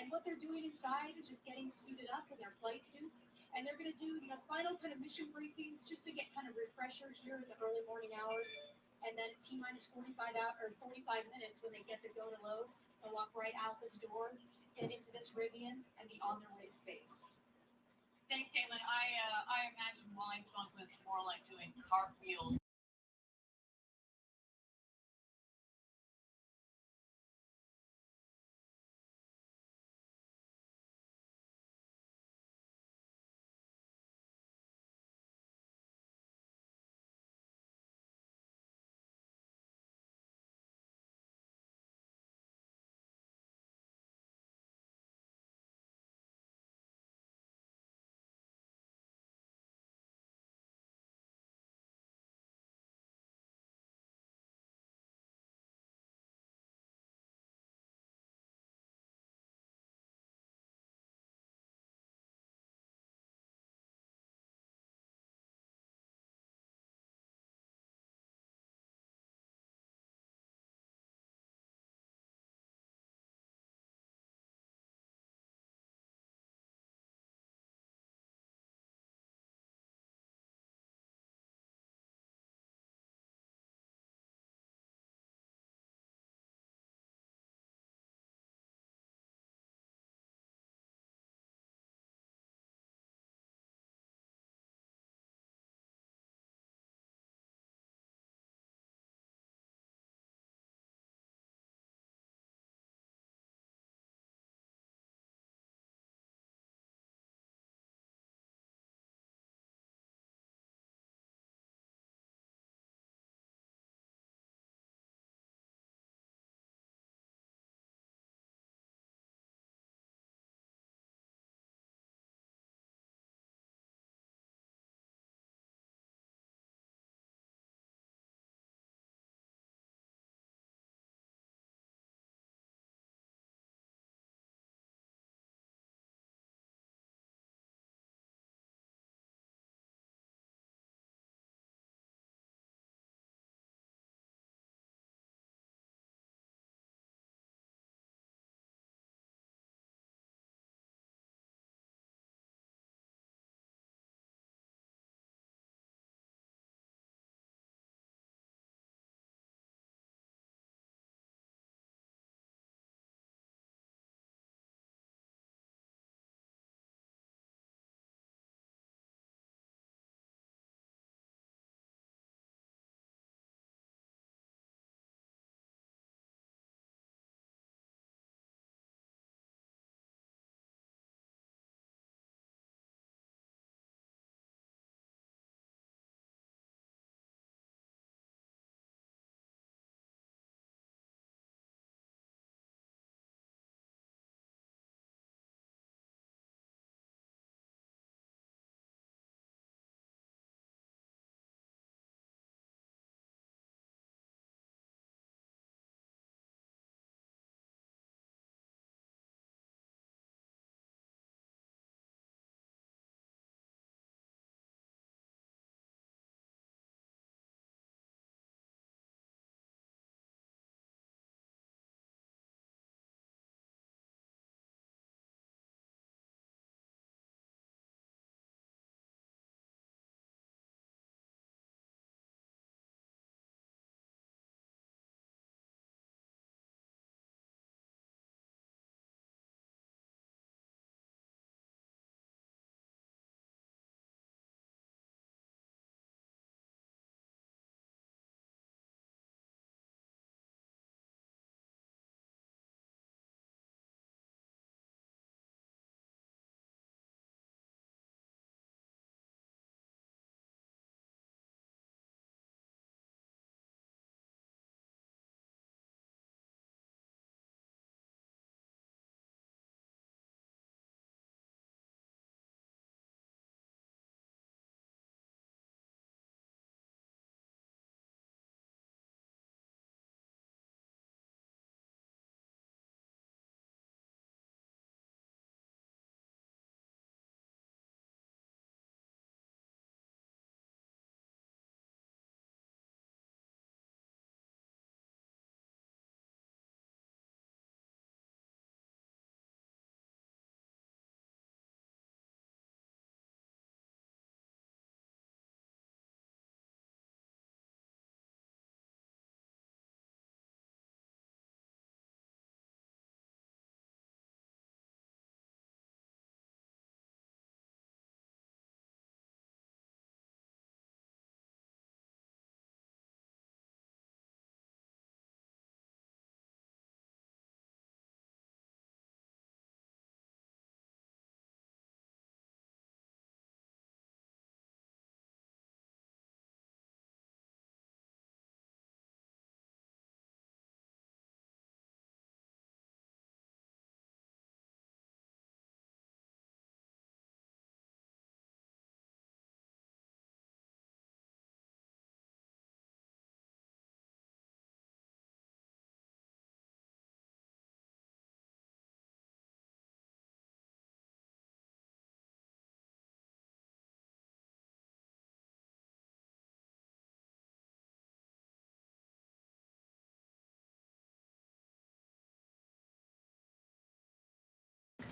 And what they're doing inside is just getting suited up in their flight suits, and they're going to do final kind of mission briefings just to get kind of refresher here in the early morning hours, and then T minus 45 minutes when they get to go to load, they'll walk right out this door, get into this Rivian, and be on their way to space. Thanks, Caitlin. I imagine flying funk was more like doing cartwheels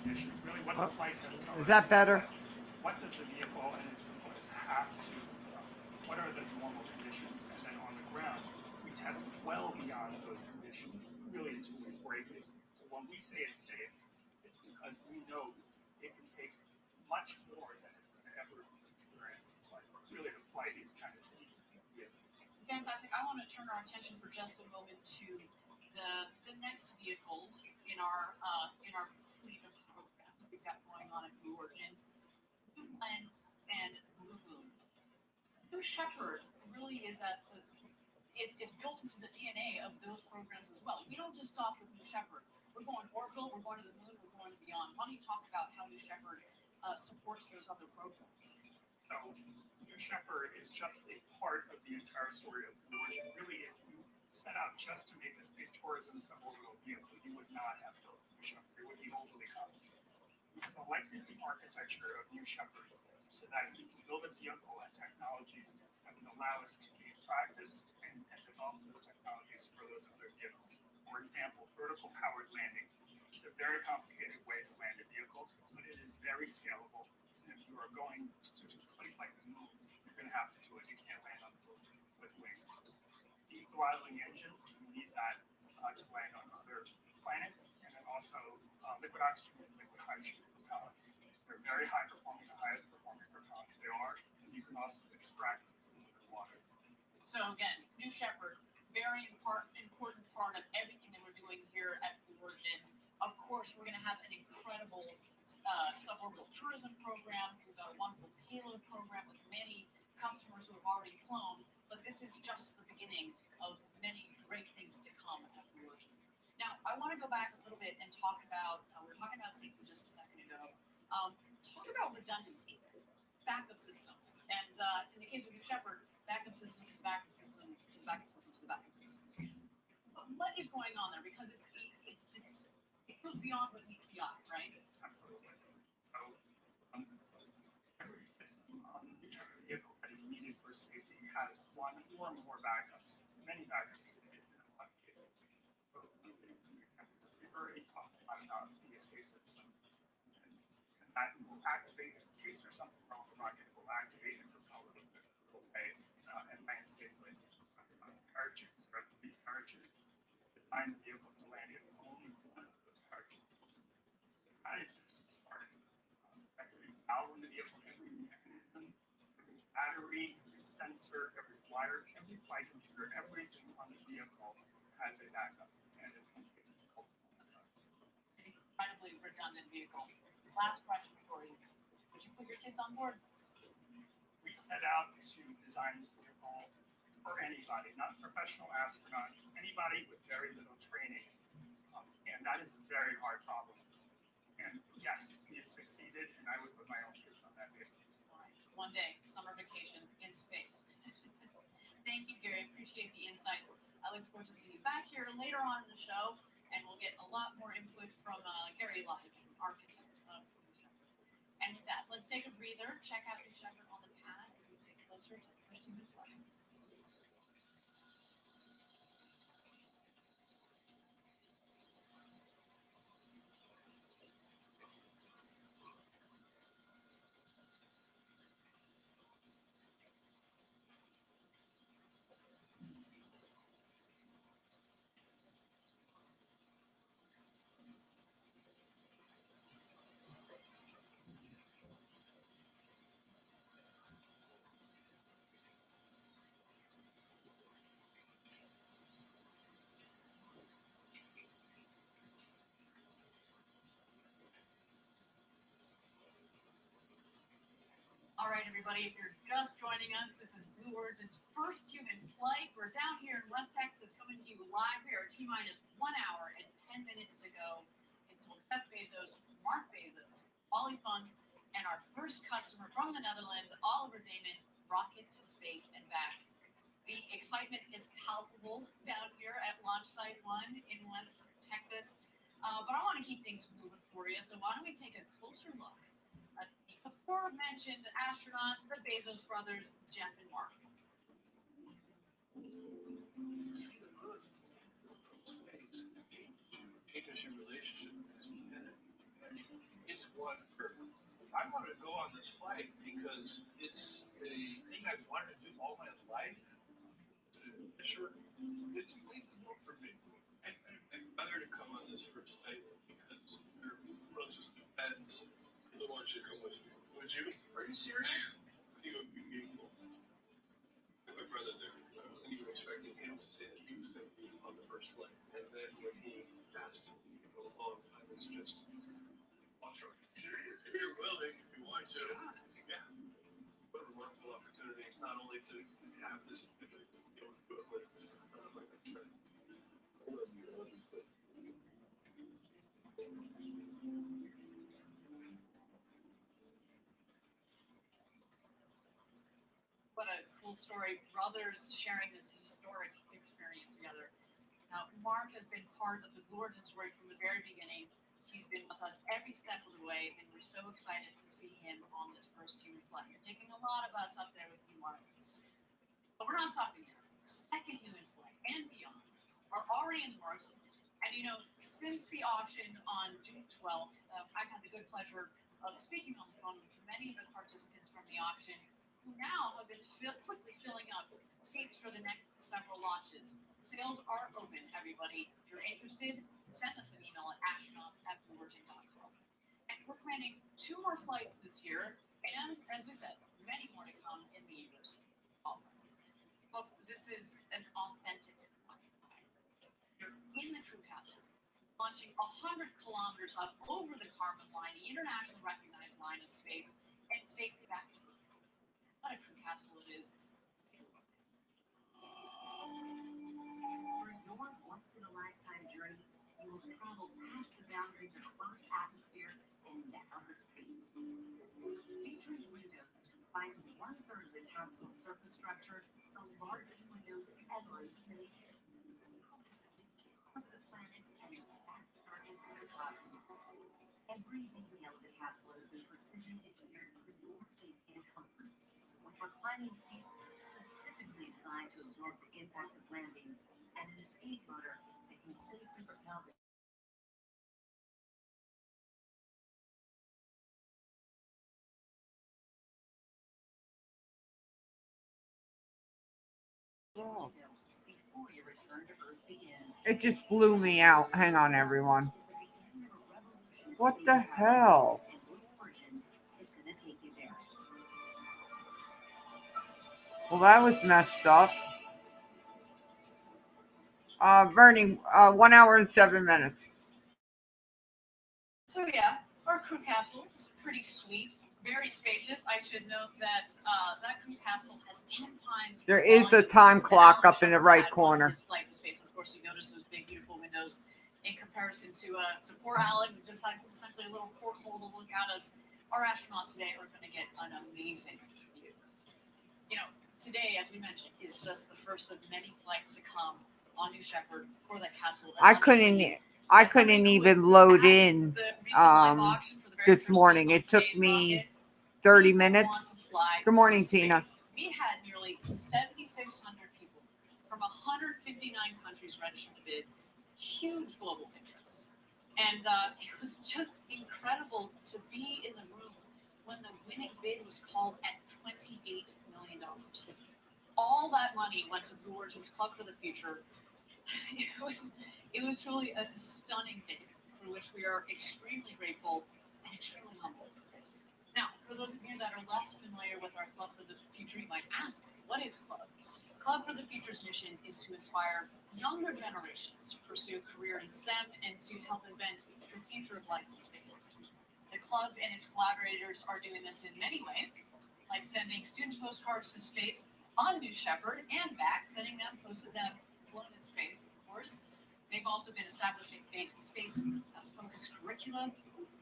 conditions. Really, what the flight test tells us. Is that better? What does the vehicle and its components have to, what are the normal conditions? And then on the ground, we test well beyond those conditions, really until we break it. So when we say it's safe, it's because we know it can take much more than it's going to ever experience in flight. Really, the flight is kind of easy. Fantastic. I want to turn our attention for just a moment to the next vehicles in our fleet of programs that we've got going on at Blue Origin, Blue Blend, and Blue Moon. New Shepard really is built into the DNA of those programs as well. We don't just stop with New Shepard. We're going orbital, we're going to the moon, we're going beyond. Why don't you talk about how New Shepard supports those other programs? So, New Shepard is just a part of the entire story of Blue Origin. Really, if you set out just to make a space tourism suborbital vehicle, you would not have built New Shepard. It would be overly complicated. We selected the architecture of New Shepard so that we can build a vehicle and technologies that would allow us to gain practice and develop those technologies for those other vehicles. For example, vertical powered landing is a very complicated way to land a vehicle, but it is very scalable. And if you are going to a place like the moon, you're going to have to do it. You can't land on the moon with wings. Deep throttling engines, you need that to land on other planets, and then also liquid oxygen and liquid hydrogen propellants. They're very high performing, the highest performing propellants they are, and you can also extract them from the water. So again, New Shepard, very important part of everything that we're doing here at Blue Origin. Of course, we're going to have an incredible suborbital tourism program. We've got a wonderful payload program with many customers who have already flown, but this is just the beginning of many great things to come at Blue Origin. Now, I want to go back a little bit and talk about, we were talking about safety just a second ago. Talk about redundancy, backup systems, and in the case of New Shepard, backup systems to backup systems to backup systems to backup systems. What is going on there? Because it goes beyond what meets the eye, right? Absolutely. So, every system on each other vehicle that is needed for safety has one or more backups, many backups in a lot of cases. So, we've already talked about the escape system. And that will activate, in case there's something wrong with the rocket, it will activate and propel it away and land safely. Parachutes, the parachutes, design the vehicle to land in only one of those parachutes. That is just starting. Every valve in the vehicle, every mechanism, every battery, every sensor, every wire, every flight computer, everything on the vehicle has a backup. And it's difficult. Incredibly redundant vehicle. Last question for you. Would you put your kids on board? We set out to design this vehicle for anybody, not professional astronauts, anybody with very little training. And that is a very hard problem. And yes, we have succeeded, and I would put my own kids on that vehicle. One day, summer vacation in space. Thank you, Gary. Appreciate the insights. I look forward to seeing you back here later on in the show, and we'll get a lot more input from Gary Live, architect of New Shepard. And with that, let's take a breather, check out New Shepard on the pad as we take closer to the first human flight. All right, everybody, if you're just joining us, this is Blue Origin's first human flight. We're down here in West Texas coming to you live. We are T-minus 1 hour and 10 minutes to go until Jeff Bezos, Mark Bezos, Wally Funk, and our first customer from the Netherlands, Oliver Damon, rocket to space and back. The excitement is palpable down here at Launch Site 1 in West Texas. But I want to keep things moving for you, so why don't we take a closer look at the aforementioned astronauts, the Bezos brothers, Jeff and Mark. Because your relationship is on Earth. I want to go on this flight because it's a thing I've wanted to do all my life. Sure, it's reasonable for me. I'd rather to come on this first flight because they're closest friends. I want you to come with me. Would you? Are you serious? I think it would be meaningful. My brother there, I wasn't even expecting him to say that he was going to be on the first flight. And then when he asked me to go along, I was just, serious. If you're willing, if you want to. Yeah. What a remarkable opportunity, not only to have this ability to be able to do it with my best friend. I love you, obviously. What a cool story. Brothers sharing this historic experience together. Now, Mark has been part of the Blue Origin story from the very beginning. He's been with us every step of the way, and we're so excited to see him on this first human flight. You're taking a lot of us up there with you, Mark. But we're not stopping there. Second human flight and beyond are already in the works. And you know, since the auction on June 12th, I've had the good pleasure of speaking on the phone with many of the participants from the auction who now have been quickly filling up seats for the next several launches. Sales are open, everybody. If you're interested, send us an email at astronauts@blueorigin.com. And we're planning 2 more flights this year, and as we said, many more to come in the years. Folks, this is an authentic flight. You're in the crew capsule, launching 100 kilometers up over the Kármán line, the international recognized line of space, and safely back to Earth. What a crew capsule it is. For your once-in-a-lifetime journey, you will travel past the boundaries of Earth's atmosphere and into outer space. Featuring windows comprising 1/3 of the capsule's surface structure, the largest windows ever in space. Of the planet and its vast darkness in the cosmos. Every detail of the capsule has been precision engineered for your safety and comfort, with reclining seats specifically designed to absorb the impact of landing, and an escape motor that can safely propel the before your return to Earth begins. It just blew me out. Hang on, everyone. What the hell? And Blue Origin is going to take you there. Well, that was messed up. Bernie, 1 hour and 7 minutes. So yeah, our crew capsule is pretty sweet, very spacious. I should note that that crew capsule has 10 times. There is a time clock up in the right corner. His flight to space. Of course, you notice those big, beautiful windows in comparison to poor Alec, who just had essentially a little porthole to look out of. Our astronauts today are going to get an amazing view. You know, today, as we mentioned, is just the first of many flights to come on New Shepard for that capsule. I couldn't even load in this morning. It took me 30 minutes. Good morning, Tina. We had nearly 7,600 people from 159 countries registered to bid. Huge global interest. And it was just incredible to be in the room when the winning bid was called at $28 million. All that money went to Blue Origin's Club for the Future. It was truly a stunning day for which we are extremely grateful and extremely humble. Now, for those of you that are less familiar with our Club for the Future, you might ask, what is Club? Club for the Future's mission is to inspire younger generations to pursue a career in STEM and to help invent the future of life in space. The club and its collaborators are doing this in many ways, like sending student postcards to space on New Shepard and back, sending them, posted them, flown in space, of course. They've also been establishing space-focused curriculum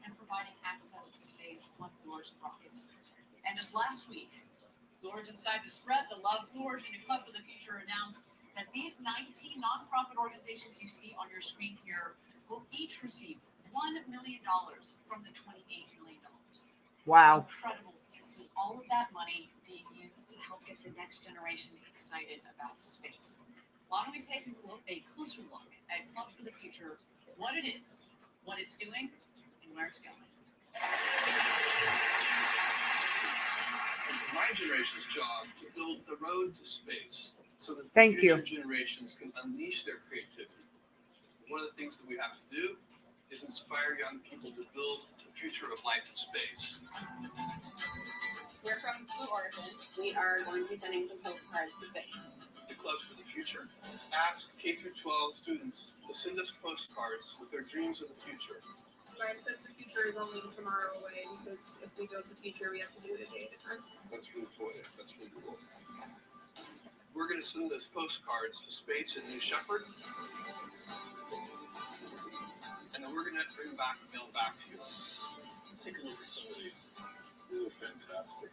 and providing access to space on Blue Origin rockets. And just last week, Blue Origin decided to spread the love. Blue Origin and Club for the Future announced that these 19 nonprofit organizations you see on your screen here will each receive $1 million from the $28 million. Wow. Incredible to see all of that money being used to help get the next generation excited about space. Why don't we take a closer look at Club for the Future, what it is, what it's doing, and where it's going. It's my generation's job to build the road to space so that Thank future you. generations can unleash their creativity. One of the things that we have to do is inspire young people to build the future of life in space. We're from Blue Origin. We are going to be sending some postcards to space. The Clubs for the Future ask K through 12 students to send us postcards with their dreams of the future. Mine says the future is only tomorrow away because if we go to the future, we have to do it a day at a time. That's really cool. That's really cool. We're going to send those postcards to space in New Shepard, and then we're going to bring back the mail back to you. Let's take a look at some of these. These are fantastic.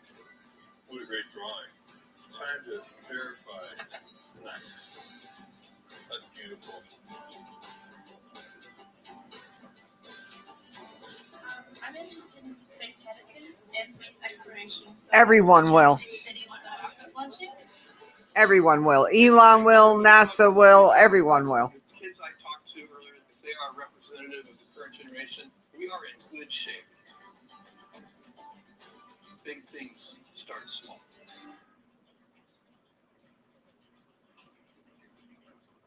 What a great drawing. It's time to verify. Nice. That's beautiful. I'm interested in space medicine and space exploration. So Everyone will. Everyone will. Elon will. NASA will. Everyone will. The kids I talked to earlier, if they are representative of the current generation, we are in good shape. Big things start small.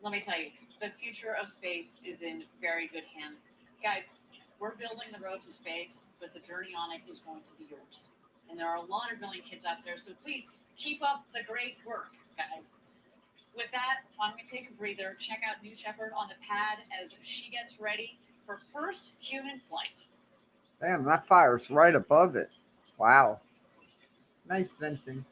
Let me tell you, the future of space is in very good hands. Guys, we're building the road to space, but the journey on it is going to be yours. And there are a lot of brilliant kids out there, so please keep up the great work, guys. With that, why don't we take a breather, check out New Shepard on the pad as she gets ready for first human flight. Damn, that fire's right above it. Wow. Nice venting.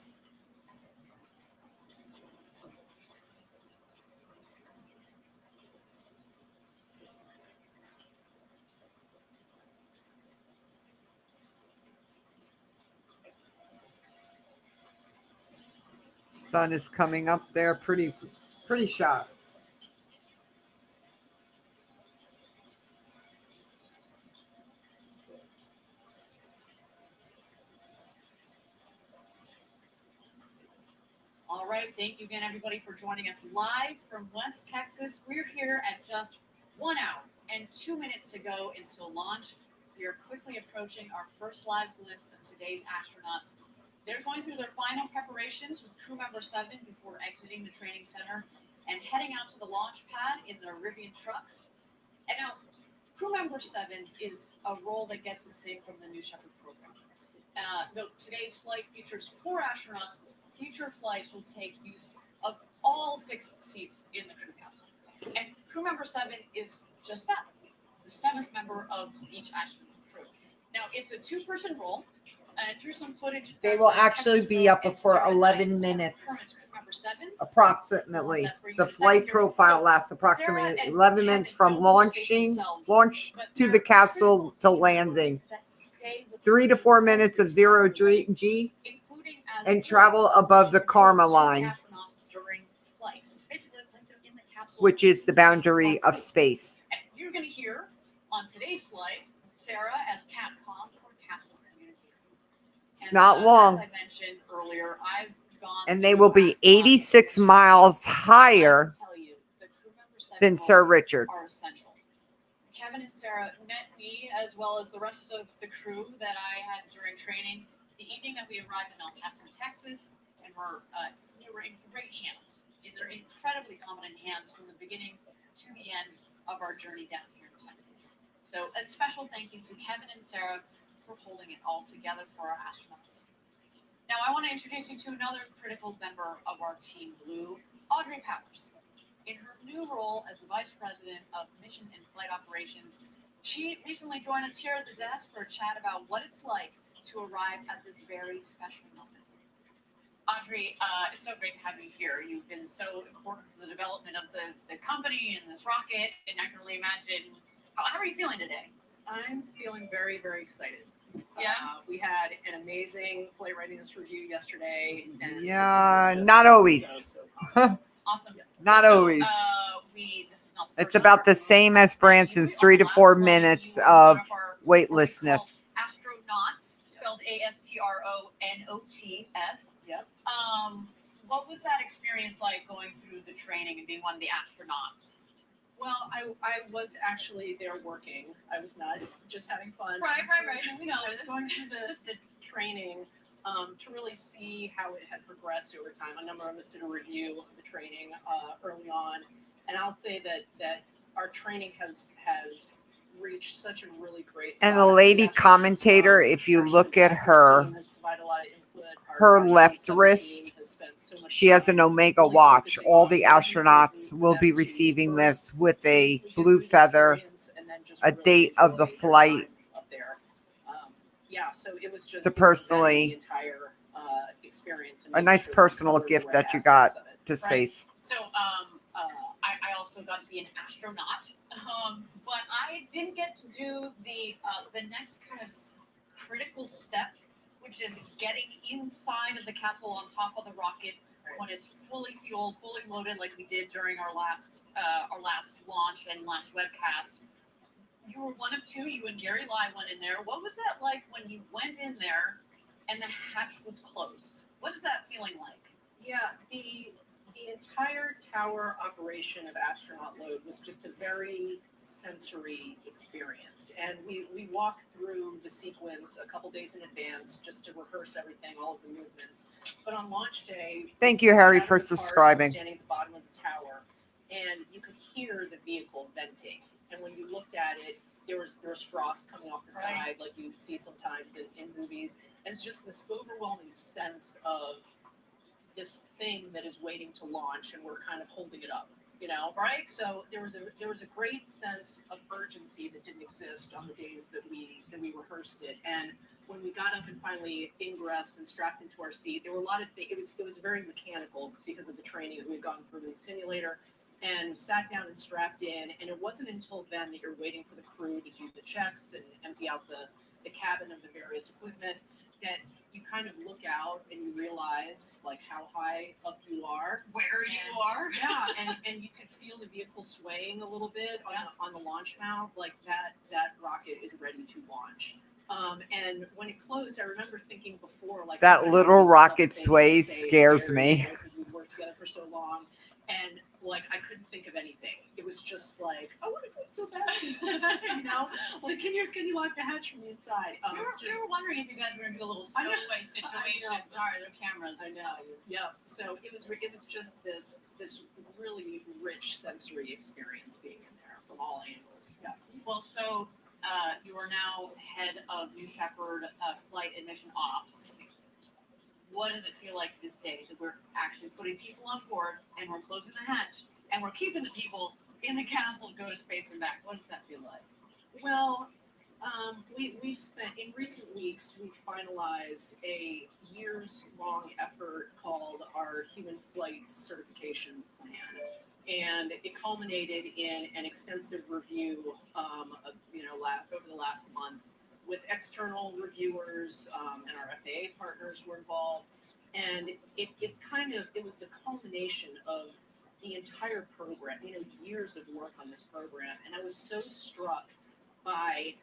Sun is coming up there pretty sharp. All right, thank you again, everybody, for joining us live from West Texas. We're here at just 1 hour and 2 minutes to go until launch. We are quickly approaching our first live glimpse of today's astronauts. They're going through their final preparations with crew member 7 before exiting the training center and heading out to the launch pad in their Rivian trucks. And now, crew member 7 is a role that gets its name from the New Shepard program. Though today's flight features 4 astronauts, future flights will take use of all 6 seats in the crew capsule. And crew member 7 is just that, the 7th member of each astronaut crew. Now, it's a 2-person role. Here's some footage. They will actually be up for 11 minutes, approximately. The flight profile lasts approximately 11 minutes from launch to the capsule to landing. 3 to 4 minutes of zero G and travel above the karma line, which is the boundary of space. You're going to hear on today's flight Sarah as CATCOM or capsule communicator. It's not long. As I mentioned earlier, I've gone and they will be 86 miles higher than Sir Richard. Are essential. Kevin and Sarah met me as well as the rest of the crew that I had during training the evening that we arrived in El Paso, Texas, and we were in great hands. They're incredibly competent hands from the beginning to the end of our journey down here in Texas. So a special thank you to Kevin and Sarah for holding it all together for our astronauts. Now I want to introduce you to another critical member of our Team Blue, Audrey Powers. In her new role as the Vice President of Mission and Flight Operations, she recently joined us here at the desk for a chat about what it's like to arrive at this very special moment. Audrey, it's so great to have you here. You've been so important to the development of the company and this rocket, and I can only imagine. How are you feeling today? I'm feeling very, very excited. Yeah. We had an amazing flight readiness review yesterday. And Yeah, not always. Awesome. Not always. It's about the same as Branson's 3 to 4 minutes of weightlessness. Astronauts, spelled ASTRONOTS. Yep. What was that experience like going through the training and being one of the astronauts? Well, I was actually there working. I was not just having fun. Right. And we know I was it. going through the training to really see how it had progressed over time. A number of us did a review of the training early on, and I'll say that our training has reached such a really great spot. And the lady commentator, if you look at her, her left wrist, she has an Omega watch. All the astronauts will be receiving this with a blue feather, a date of the flight. Yeah, so it was just To personally, the entire experience. a nice personal gift that you got to space. So I also got to be an astronaut, but I didn't get to do the next kind of critical step, which is getting inside of the capsule on top of the rocket when it's fully fueled, fully loaded, like we did during our last launch and last webcast. You were one of two. You and Gary Lai went in there. What was that like when you went in there and the hatch was closed? What is that feeling like? Yeah, the entire tower operation of astronaut load was just a very sensory experience, and we walked through the sequence a couple days in advance just to rehearse everything, all of the movements. But on launch day, Thank you, Harry, we for had the cars subscribing. standing at the bottom of the tower, and you could hear the vehicle venting. And when you looked at it, there was frost coming off the side, like you see sometimes in movies. And it's just this overwhelming sense of this thing that is waiting to launch, and we're kind of holding it up, right? So there was a great sense of urgency that didn't exist on the days that we rehearsed it. And when we got up and finally ingressed and strapped into our seat, there were a lot of things. It was very mechanical because of the training that we'd gone through in the simulator. And sat down and strapped in, and it wasn't until then that you're waiting for the crew to do the checks and empty out the cabin of the various equipment that you kind of look out and you realize like how high up you are, Where you are? Yeah, and you could feel the vehicle swaying a little bit on the launch mount, like that rocket is ready to launch. And when it closed, I remember thinking before, like That little rocket sways scares me. because we worked together for so long, and like I couldn't think of anything. It was just like, I want to go so bad, Like, can you lock the hatch from the inside? We were wondering if you guys were gonna do a little stowaway situation. Sorry, the cameras. I know. Yeah. So it was just this really rich sensory experience being in there from all angles. Yeah. Well, so you are now head of New Shepard Flight and Mission Ops. What does it feel like this day that we're actually putting people on board and we're closing the hatch and we're keeping the people in the capsule to go to space and back? What does that feel like? Well, we've spent, in recent weeks, we've finalized a years-long effort called our Human Flight Certification Plan. And it culminated in an extensive review, over the last month with external reviewers, and our FAA partners were involved. And it was the culmination of the entire program, years of work on this program. And I was so struck by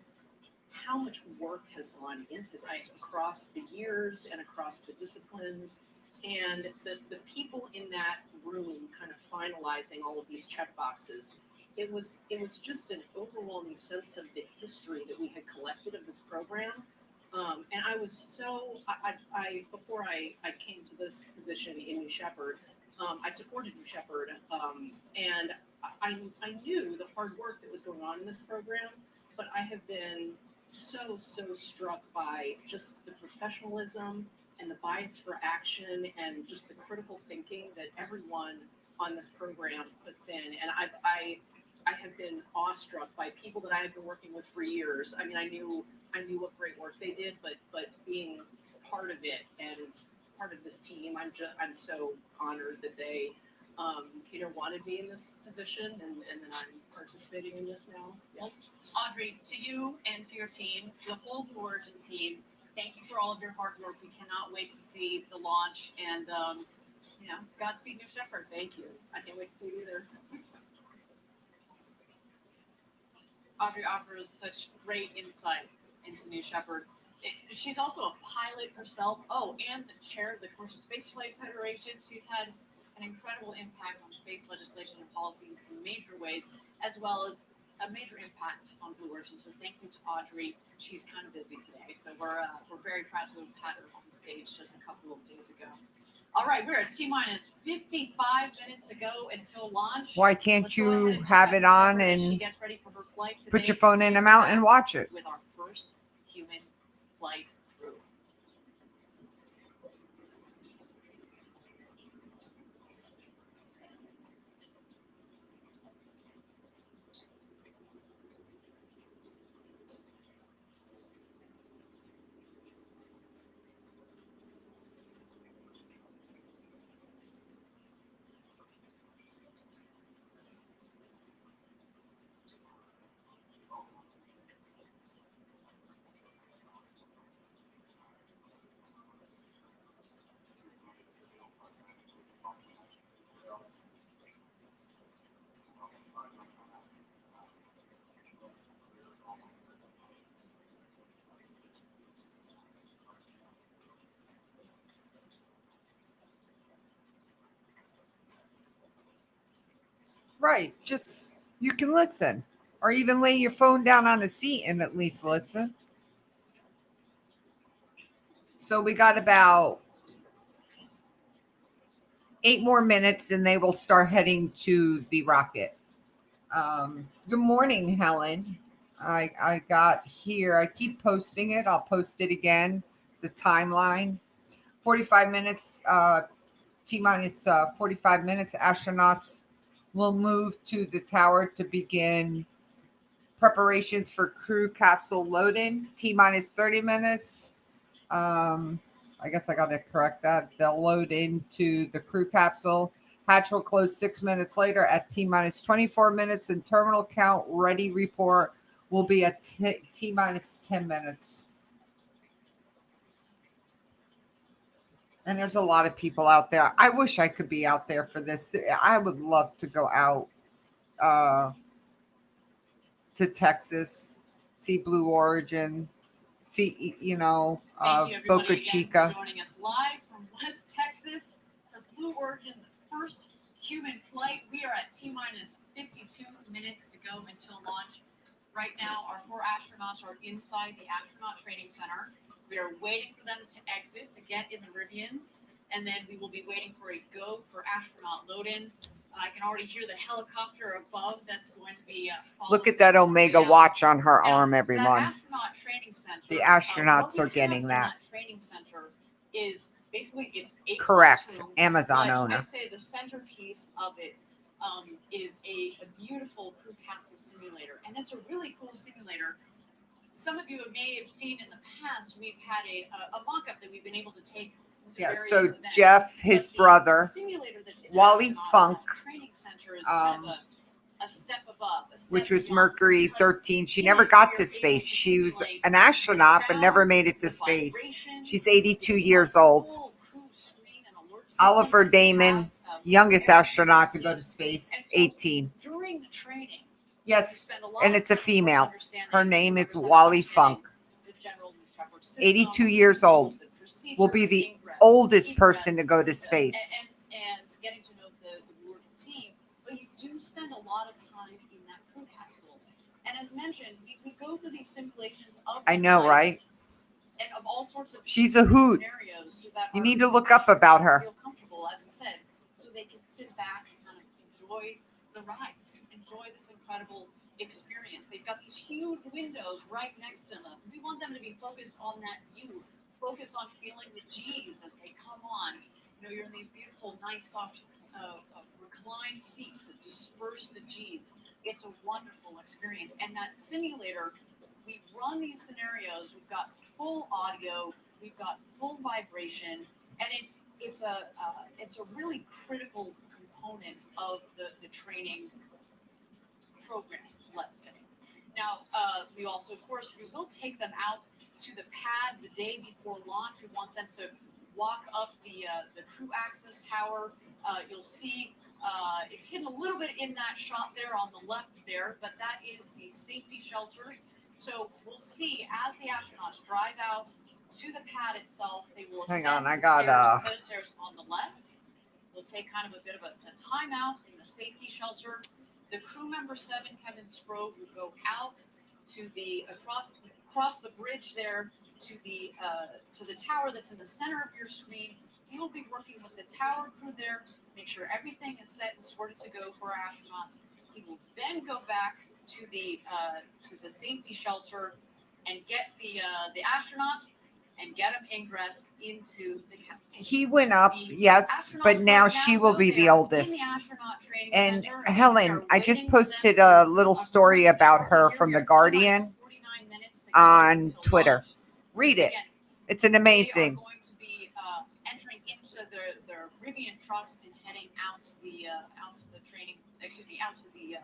how much work has gone into this across the years and across the disciplines, and the people in that room kind of finalizing all of these check boxes. It was just an overwhelming sense of the history that we had collected of this program. And I was before I came to this position in New Shepard, I supported New Shepard, and I knew the hard work that was going on in this program, but I have been so struck by just the professionalism and the bias for action and just the critical thinking that everyone on this program puts in. And I have been awestruck by people that I had been working with for years. I mean, I knew what great work they did, but being part of it and part of this team, I'm so honored that they wanted me in this position, and then I'm participating in this now. Yeah. Audrey, to you and to your team, to the whole Blue Origin team, thank you for all of your hard work. We cannot wait to see the launch, and Godspeed, New Shepard. Thank you. I can't wait to see you either. Audrey offers such great insight into New Shepard. She's also a pilot herself. Oh, and the chair of the Commercial Spaceflight Federation. She's had an incredible impact on space legislation and policy in some major ways, as well as a major impact on Blue Origin. So thank you to Audrey. She's kind of busy today, so we're very proud to have had her on stage just a couple of days ago. All right, we're at T-minus 55 minutes to go until launch. Why can't Let's go ahead you and have check it out on Shepard as she and gets ready for her flight put today your phone in to the mount and back watch it? with our first human flight crew. Right. Just you can listen, or even lay your phone down on a seat and at least listen. So we got about 8 more minutes, and they will start heading to the rocket. Good morning, Helen. I got here. I keep posting it. I'll post it again. The timeline. 45 minutes. T-minus 45 minutes. Astronauts will move to the tower to begin preparations for crew capsule loading. T-minus 30 minutes. I guess I got to correct that. They'll load into the crew capsule. Hatch will close 6 minutes later at T-minus 24 minutes, and terminal count ready report will be at T-minus 10 minutes. And there's a lot of people out there. I wish I could be out there for this. I would love to go out to Texas, see Blue Origin, see, Thank you, everybody, Boca again Chica. for joining us live from West Texas for Blue Origin's first human flight. We are at T-minus 52 minutes to go until launch. Right now, our 4 astronauts are inside the astronaut training center. We are waiting for them to exit to get in the Rivians, and then we will be waiting for a go for astronaut load-in. I can already hear the helicopter above that's going to be Look at that Omega watch on her arm, that everyone. astronaut training center, The astronauts what we are getting have in that. training center is basically it's a Correct. classroom, Amazon but owner. I'd say the centerpiece of it is a beautiful crew capsule simulator, and it's a really cool simulator. Some of you may have seen in the past we've had a mock-up that we've been able to take to Yeah, various so events. Jeff, his But the brother, simulator that's in Wally astronaut Funk, training center is kind of a step above, a step which was beyond, Mercury because 13. She in never it, got we to are able space. to She was simulate an the astronaut, but never sounds, made it to the space. vibrations, She's 82 the years old. full crew screen and alert system Oliver that we Damon, have, youngest everything astronaut to you go see. to space, And so 18. during the training, we Yes, spend a lot and of it's a time, of course, female. understanding Her name crew is members, Wally understanding Funk. the general Shepard system, 82 years old. the procedures, Will be the ingress, oldest person to egress, go to space. and getting to know the Blue Origin team. But you do spend a lot of time in that crew capsule. And as mentioned, we go through these simulations of I the know, flight right? and of all sorts of She's a hoot. scenarios so that You our need to look up about her. feel comfortable, as I said, so they can sit back and kind of enjoy the ride, enjoy this incredible experience. They've got these huge windows right next to them. We want them to be focused on that view, focused on feeling the G's as they come on. You know, you're in these beautiful, nice, soft, reclined seats that disperse the G's. It's a wonderful experience. And that simulator, we run these scenarios. We've got full audio, we've got full vibration, and it's a really critical component of the training program, let's say. Now, we also, of course, we will take them out to the pad the day before launch. We want them to walk up the crew access tower. You'll see it's hidden a little bit in that shot there on the left there, but that is the safety shelter. So we'll see as the astronauts drive out to the pad itself. They will Hang ascend on, I the got stairs, a set of stairs on the left. They'll take kind of a bit of a timeout in the safety shelter. The crew member 7, Kevin Sprove, will go out to the across the bridge there to the tower that's in the center of your screen. He will be working with the tower crew there, make sure everything is set and sorted to go for our astronauts. He will then go back to the safety shelter and get the astronauts and get them ingressed into the capsule. He went up, yes, but now she will be the oldest. And Helen, I just posted a little story about her from The Guardian on Twitter. Read it. It's an amazing. They are going to be entering into their Rivian trucks and heading out to the training, out to the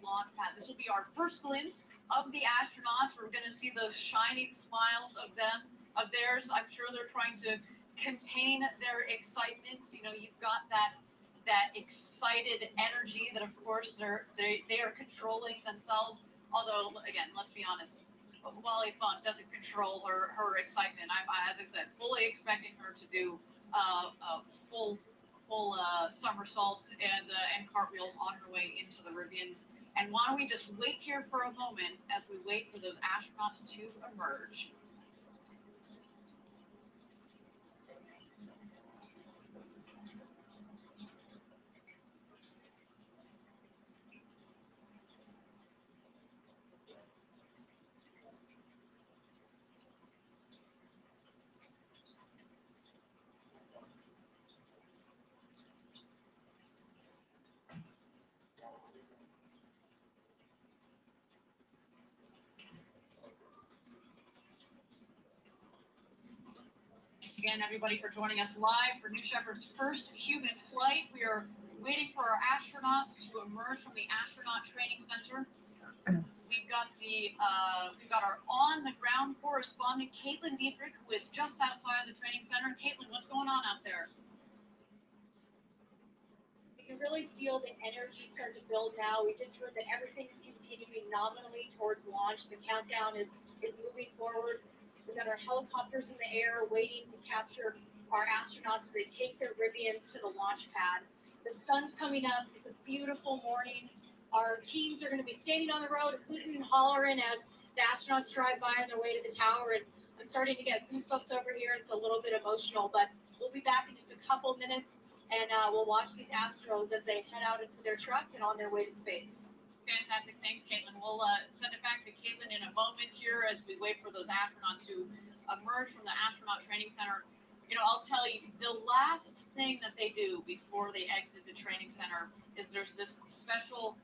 launch pad. This will be our first glimpse of the astronauts. We're going to see those shining smiles of theirs. I'm sure they're trying to contain their excitement. You know, you've got that excited energy that, of course, they are controlling themselves. Although, again, let's be honest, Wally Funk doesn't control her excitement. As I said, fully expecting her to do full somersaults and cartwheels on her way into the Rivians. And why don't we just wait here for a moment as we wait for those astronauts to emerge? Again, everybody, for joining us live for New Shepard's first human flight. We are waiting for our astronauts to emerge from the astronaut training center. We've got our on-the-ground correspondent, Caitlin Dietrich, who is just outside of the training center. Caitlin, what's going on out there? You can really feel the energy start to build now. We just heard that everything's continuing nominally towards launch. The countdown is moving forward. We've got our helicopters in the air waiting to capture our astronauts as they take their Rivians to the launch pad. The sun's coming up. It's a beautiful morning. Our teams are going to be standing on the road, hooting and hollering as the astronauts drive by on their way to the tower. And I'm starting to get goosebumps over here. It's a little bit emotional, but we'll be back in just a couple minutes, and we'll watch these Astros as they head out into their truck and on their way to space. Fantastic. Thanks, Caitlin. We'll send it back to Caitlin in a moment here as we wait for those astronauts to emerge from the astronaut training center. You know, I'll tell you, the last thing that they do before they exit the training center is there's this special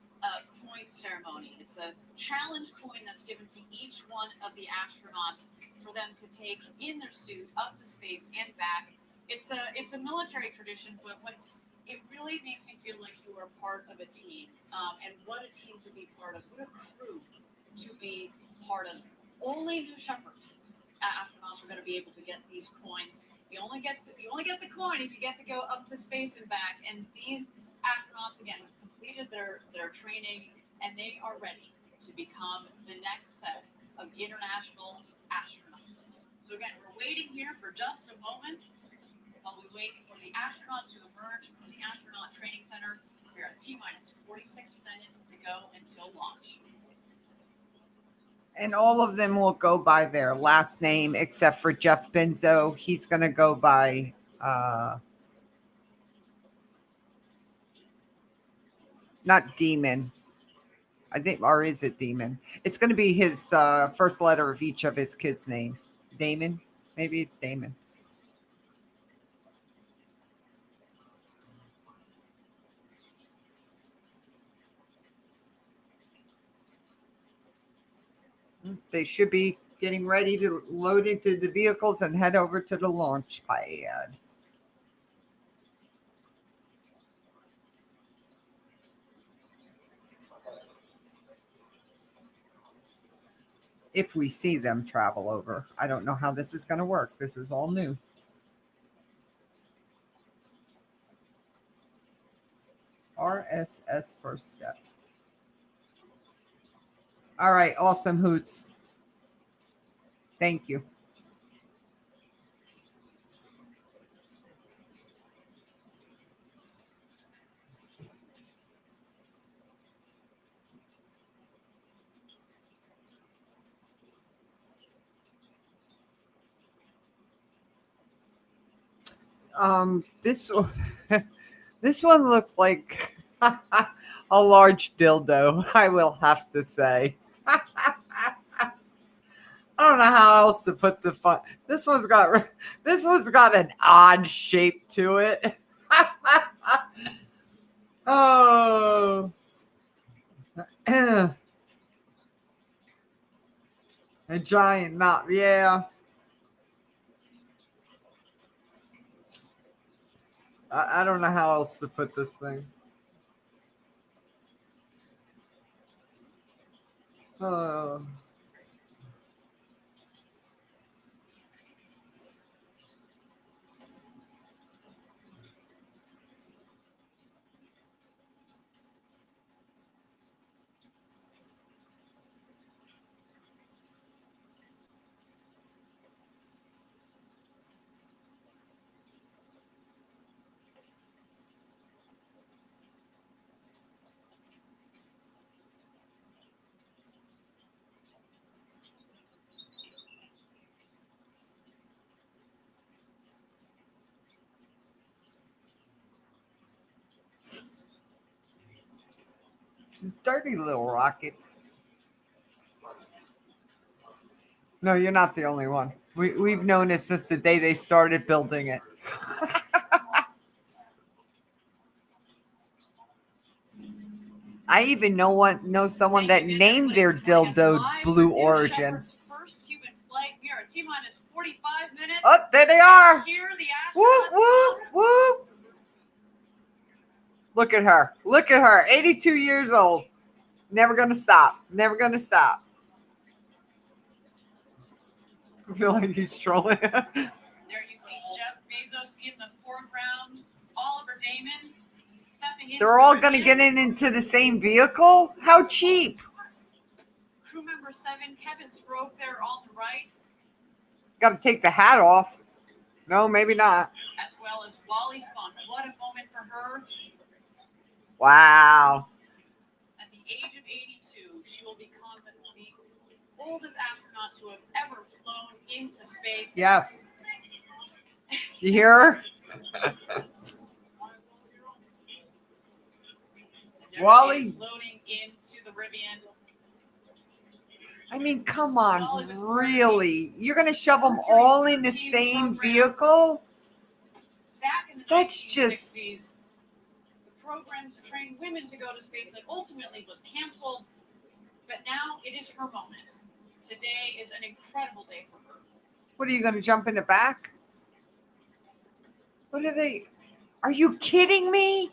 coin ceremony. It's a challenge coin that's given to each one of the astronauts for them to take in their suit up to space and back. It's a military tradition, but it really makes you feel like you are part of a team. And what a team to be part of. What a crew to be part of. Only New Shepard's astronauts are going to be able to get these coins. You only get the coin if you get to go up to space and back. And these astronauts, again, have completed their training, and they are ready to become the next set of international astronauts. So again, we're waiting here for just a moment while we wait for the astronauts to emerge from the astronaut training center. We're at T-minus 46 minutes to go until launch. And all of them will go by their last name except for Jeff Benzo. He's going to go by not Demon. I think, or is it Demon? It's going to be his first letter of each of his kids' names. Damon? Maybe it's Damon. They should be getting ready to load into the vehicles and head over to the launch pad. If we see them travel over. I don't know how this is going to work. This is all new. RSS first step. All right, awesome, Hoots. Thank you. This this one looks like a large dildo, I will have to say. I don't know how else to put the fun. This one's got an odd shape to it. Oh, a giant knot. Yeah, I don't know how else to put this thing. Oh. Dirty little rocket. No, you're not the only one. We've known it since the day they started building it. I even know someone that named their dildo Blue Origin. First human flight. We are at T-minus 45 minutes. Oh, there they are. Here the Whoop, whoop, whoop. Look at her. Look at her. 82 years old. Never going to stop. Never going to stop. I feel like he's trolling. There you see Jeff Bezos in the foreground. Oliver Damon stepping in. They're all going to get into the same vehicle? How cheap. Crew member 7, Kevin Stroke there on the right. Got to take the hat off. No, maybe not. As well as Wally Funk. What a moment for her. Wow. At the age of 82, she will become the oldest astronaut to have ever flown into space. Yes. You hear her? Wally. Loading into the Rivian. I mean, come on, really? You're going to shove them all in the same vehicle? Back in the That's 1960s, just... the program to train women to go to space that ultimately was canceled, but now it is her moment. Today is an incredible day for her. What, are you going to jump in the back? What are they? Are you kidding me?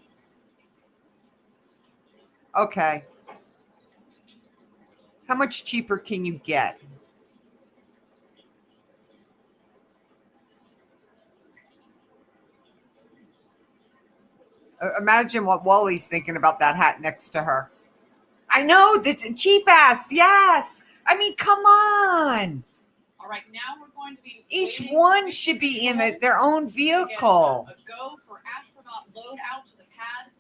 Okay. How much cheaper can you get? Imagine what Wally's thinking about that hat next to her. I know, the cheap ass, yes. I mean, come on. All right, now we're going to be Each one should be in their own vehicle. A go for astronaut load out to the pad.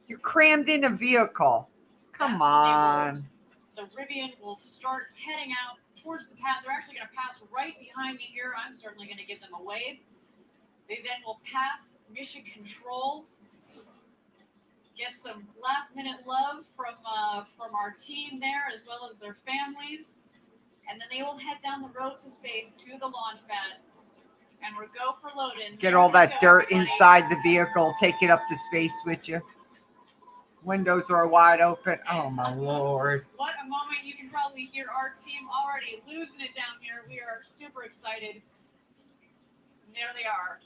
You're crammed in a vehicle. Come on. The Rivian will start heading out towards the pad. They're actually going to pass right behind me here. I'm certainly going to give them a wave. They then will pass mission control. Get some last-minute love from our team there, as well as their families. And then they will head down the road to space to the launch pad. And we'll go for load-in. Get all that dirt inside the vehicle. Take it up to space with you. Windows are wide open. Oh, my Lord. What a moment. You can probably hear our team already losing it down here. We are super excited. And there they are.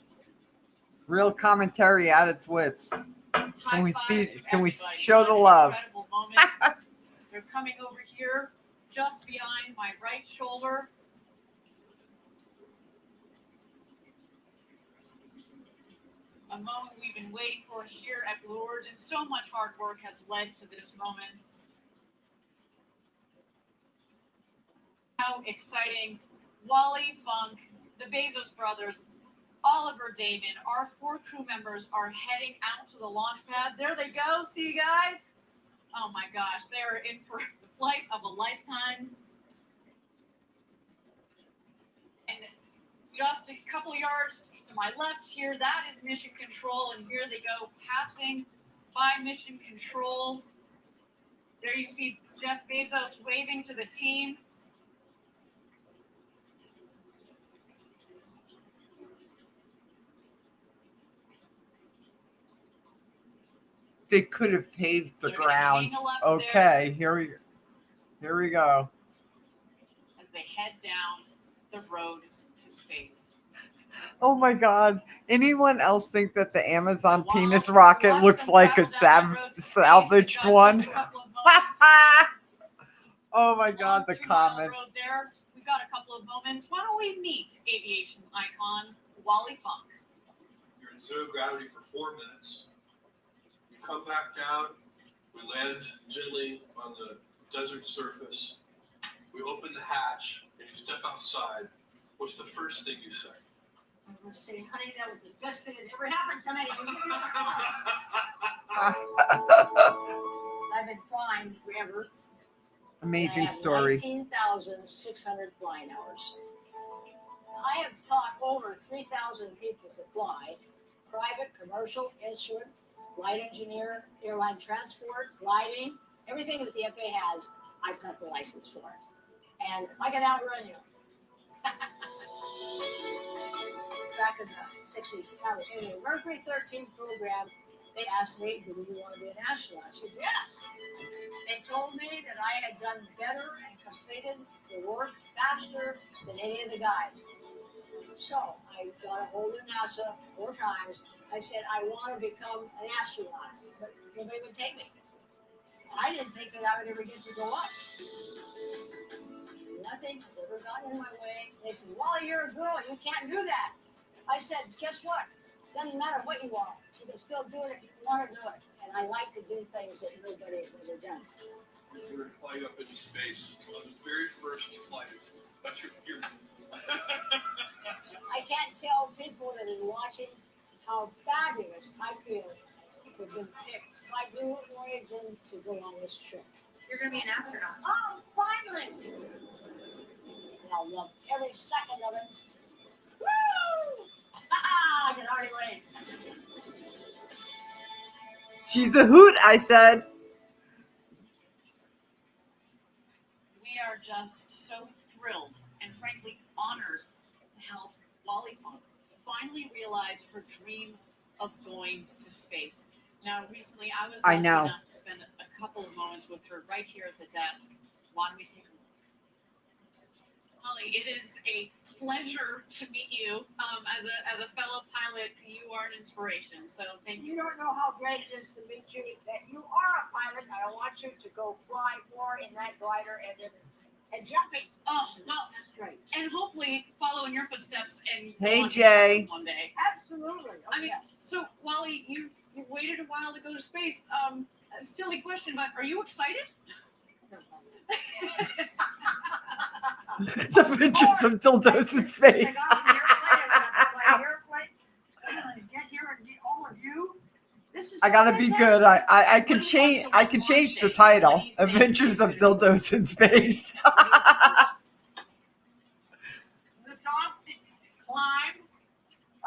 Real commentary at its wits. High Can we everybody. show the love? Incredible moment. They're coming over here just behind my right shoulder. A moment we've been waiting for here at Blue Origin. So much hard work has led to this moment. How exciting. Wally Funk, the Bezos brothers, Oliver Damon, our 4 crew members are heading out to the launch pad. There they go. See you guys. Oh my gosh, they're in for the flight of a lifetime. And Just a couple of yards to my left here, that is mission control, and here they go, passing by mission control. There you see Jeff Bezos waving to the team. They could have paved the They're gonna ground. hang a left Okay, here we go. as they head down the road to space. Oh my God. Anyone else think that the Amazon While penis we rocket watch looks them like a travel down that road to space, salvaged we've got one? just a couple of moments. Oh my God, On the 2 Mile comments. Road there, we've got a couple of moments. Why don't we meet aviation icon Wally Funk? You're in zero gravity for 4 minutes. You come back down. We land gently on the desert surface. We open the hatch and you step outside. What's the first thing you say? I'm gonna say, honey, that was the best thing that ever happened to me. I've been flying forever. Amazing story. 19,600 flying hours. I have taught over 3,000 people to fly, private, commercial, instrument, flight engineer, airline transport, gliding, everything that the FAA has, I've got the license for. And I can outrun you. Back in the 60s, I was in the Mercury 13 program. They asked me, do you want to be an astronaut? I said, yes. They told me that I had done better and completed the work faster than any of the guys. So I got a hold of NASA 4 times. I said, I want to become an astronaut, but nobody would take me. I didn't think that I would ever get to go up. Nothing has ever gotten in my way. They said, well, you're a girl, you can't do that. I said, guess what? Doesn't matter what you want. You can still do it if you want to do it. And I like to do things that nobody has ever done. You're flying up into space on the very first flight. That's your I can't tell people that are watching how fabulous I feel to have been picked by Blue Origin to go on this trip. You're gonna be an astronaut. Oh, finally! And I'll love every second of it. Woo! I can hardly wait. She's a hoot, I said. We are just so thrilled and frankly honored to help Wally Funk finally realize her dream of going to space. Now, recently I was lucky enough to spend a couple of moments with her right here at the desk. Why don't we take a look? Wally, it is a pleasure to meet you. As a fellow pilot, you are an inspiration. So thank you. You don't know how great it is to meet you, that you are a pilot, and I want you to go fly more in that glider and jumping. Oh, well, That's great. and hopefully follow in your footsteps and go Hey, on to Jay. one day. Absolutely. Oh, I mean, yes. so Wally, you waited a while to go to space. A silly question, but are you excited? It's Adventures of Dildos in Space. I got on the airplane. Get here and meet all of you. This is I gotta so be fantastic. good. I can change the title. Adventures of Dildos in Space. The top, climb,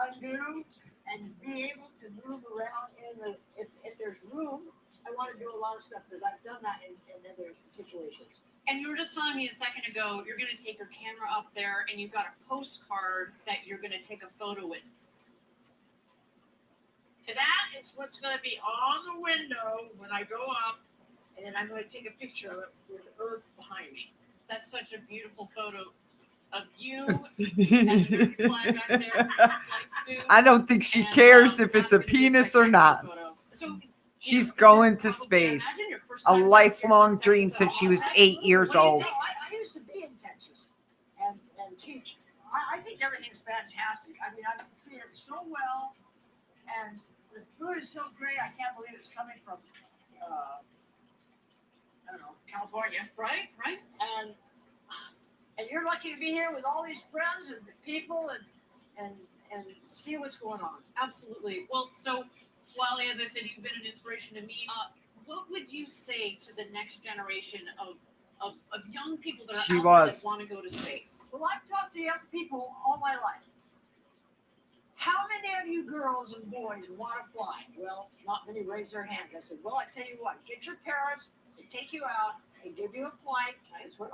undo, and be able to move around in the. If there's room, I want to do a lot of stuff because I've done that in other situations. And you were just telling me a second ago, you're going to take your camera up there and you've got a postcard that you're going to take a photo with. That is what's going to be on the window when I go up, and then I'm going to take a picture of it with Earth behind me. That's such a beautiful photo of you and the flag back there, flight suit. I don't think she And, cares if it's that's a gonna be penis or not. spectacular photo. So, She's this going is to probably, space. imagine your first A time lifelong going to dream Texas. since she was Oh, 8 years What do you old. think? I used to be in Texas and teach. I think everything's fantastic. I mean, I'm treated so well, and the food is so great. I can't believe it's coming from, I don't know, California. Right. And you're lucky to be here with all these friends and people and see what's going on. Absolutely. Well, so, Wally, as I said, you've been an inspiration to me. What would you say to the next generation of young people that are She out there was. that want to go to space? Well, I've talked to young people all my life. how many of you girls and boys want to fly? Well, not many raised their hands. I said, well, I tell you what, get your parents to take you out and give you a flight. That's what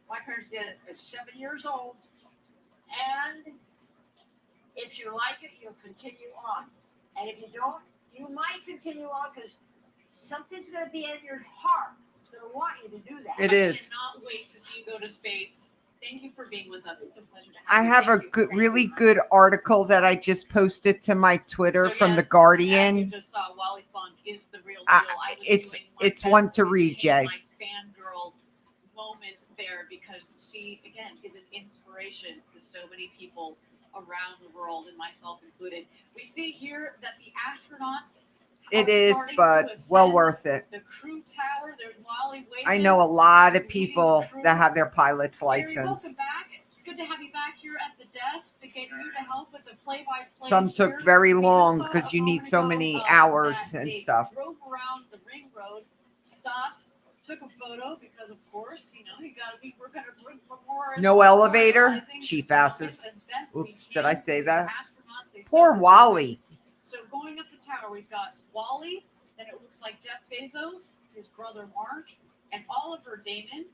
my parents did at 7 years old. And if you like it, you'll continue on. And if you don't, you might continue on because something's going to be in your heart. It's going to want you to do that. It is. I cannot wait to see you go to space. Thank you for being with us. It's a pleasure to I have you. have a Thank you. good, Thank really you. good article that I just posted to my Twitter So from The yes, as you Guardian. just saw, Wally Funk is the real deal. I was It's doing my it's one best to read, contain Jay. my fangirl moment there because she again is an inspiration to so many people around the world, and myself included. We see here that the astronauts. It are is, starting but to well ascend worth it. the crew tower. There's Wally waiting. I know a lot of leading the people crew. that have their pilot's Gary, license. welcome back. It's good to have you back here at the desk to get you to help with the play-by-play. Some took here. very We just long saw because a you need moment so ago, many hours that and they stuff. Drove around the ring road, stopped, took a photo because, of course, you got to be. We're going to No elevator? Cheap asses. Oops, did I say that? Poor Wally. So going up the tower, we've got Wally. Then it looks like Jeff Bezos, his brother Mark, and Oliver Damon.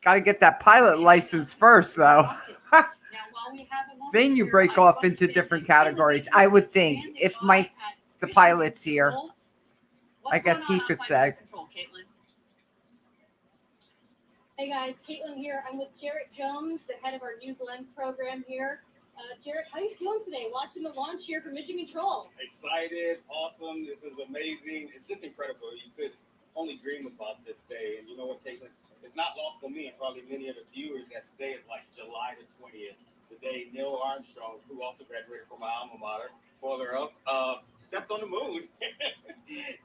Got to get that pilot license first, though. Now, while we have a moment Then you here, break I'd off like to into say different that Caitlin categories. Baker I would is think standing if by Mike, at the Mission pilot's here, Control. What's I guess going he on could outside say. Mission Control, Caitlin? Hey guys, Caitlin here. I'm with Jarrett Jones, the head of our New Glenn program here. Jarrett, how are you feeling today watching the launch here from Mission Control? Excited, awesome. This is amazing. It's just incredible. You could only dream about this day. And you know what, Caitlin? It's not lost on me and probably many of the viewers that today is like July the 20th, the day Neil Armstrong, who also graduated from my alma mater, spoiler up, stepped on the moon.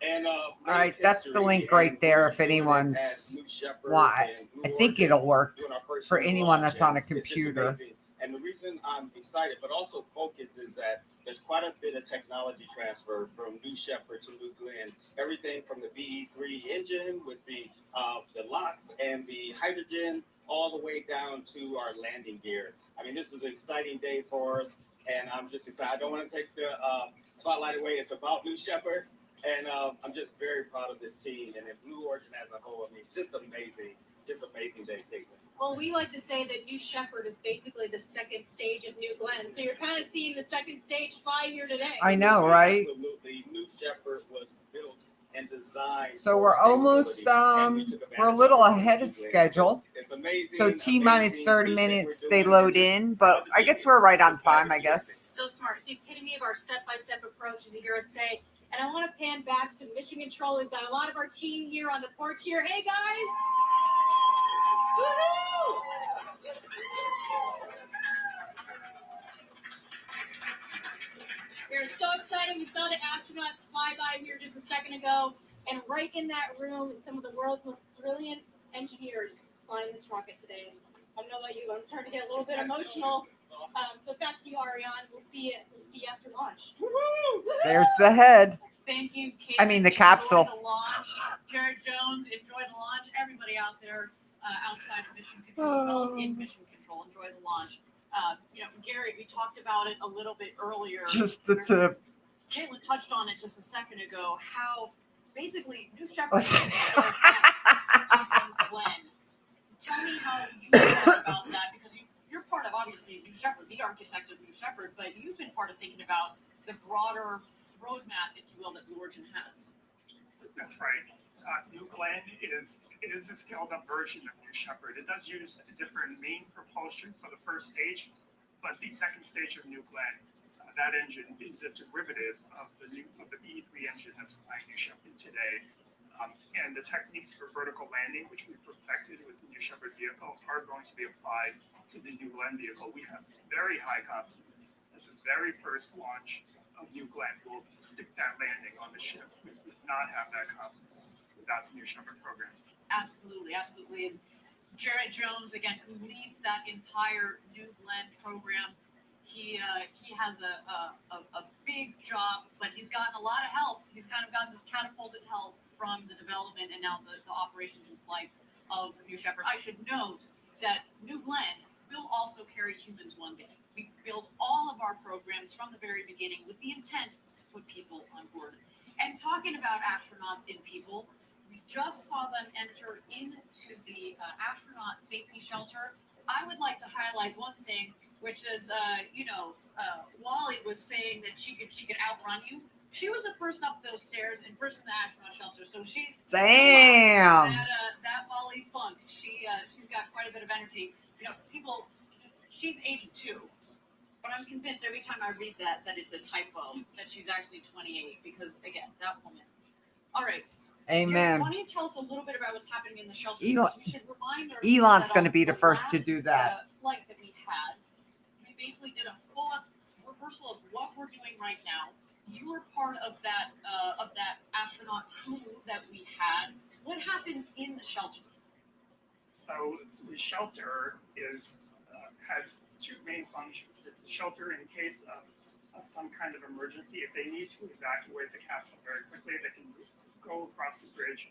And All right, that's the link right there if anyone's I think it'll work for anyone that's on a computer. And the reason I'm excited, but also focused, is that there's quite a bit of technology transfer from New Shepard to New Glenn. Everything from the BE3 engine with the LOX and the hydrogen, all the way down to our landing gear. I mean, this is an exciting day for us, and I'm just excited. I don't want to take the spotlight away. It's about New Shepard, and I'm just very proud of this team and the Blue Origin as a whole. I mean, just amazing day, Caitlin. Well, we like to say that New Shepard is basically the second stage of New Glenn. So you're kind of seeing the second stage fly here today. I know, right? Absolutely. New Shepard was built and designed. So we're almost, we're a little ahead of schedule. It's amazing. So T minus 30 minutes, they load in, but I guess we're right on time, I guess. So smart. It's the epitome of our step-by-step approach, as you hear us say. And I want to pan back to Mission Control. We've got a lot of our team here on the porch here. Hey, guys! Woohoo! We're so excited. We saw the astronauts fly by here just a second ago. And right in that room is some of the world's most brilliant engineers flying this rocket today. I don't know about you, but I'm starting to get a little bit emotional. So back to you, Ariane. We'll see you after launch. There's the head. Thank you, Caitlin. I mean, the capsule. Enjoy the launch. Jared Jones, enjoy the launch. Everybody out there outside of Mission Control, as well as in Mission Control, enjoy the launch. Gary, we talked about it a little bit earlier. Just the tip. Caitlin touched on it just a second ago, how basically New Shepard Glenn. Tell me how you thought about that, because you're part of, obviously, New Shepard, the architect of New Shepard, but you've been part of thinking about the broader roadmap, if you will, that Blue Origin has. That's right. New Glenn is a scaled-up version of New Shepard. It does use a different main propulsion for the first stage, but the second stage of New Glenn, that engine is a derivative of the BE3 engine that's flying New Shepard today. And the techniques for vertical landing, which we perfected with the New Shepard vehicle, are going to be applied to the New Glenn vehicle. We have very high confidence that the very first launch of New Glenn will stick that landing on the ship. We would not have that confidence without the New Shepard program. Absolutely. And Jared Jones, again, who leads that entire New Glenn program, he has a big job, but he's gotten a lot of help. He's kind of gotten this catapulted help from the development and now the operations and flight of New Shepard. I should note that New Glenn will also carry humans one day. We build all of our programs from the very beginning with the intent to put people on board. And talking about astronauts and people, we just saw them enter into the astronaut safety shelter. I would like to highlight one thing, which is, Wally was saying that she could outrun you. She was the first up those stairs and first in the astronaut shelter. So Damn. That Wally Funk, she's got quite a bit of energy. She's 82. But I'm convinced every time I read that it's a typo, that she's actually 28, because again, that woman. All right. Amen. Why don't you tell us a little bit about what's happening in the shelter? Elon, We should remind our Elon's going to be the first to do that. Flight that we had, we basically did a full reversal of what we're doing right now. You were part of that astronaut crew that we had. What happens in the shelter? So the shelter has two main functions. It's a shelter in case of some kind of emergency. If they need to evacuate the capsule very quickly, they can go across the bridge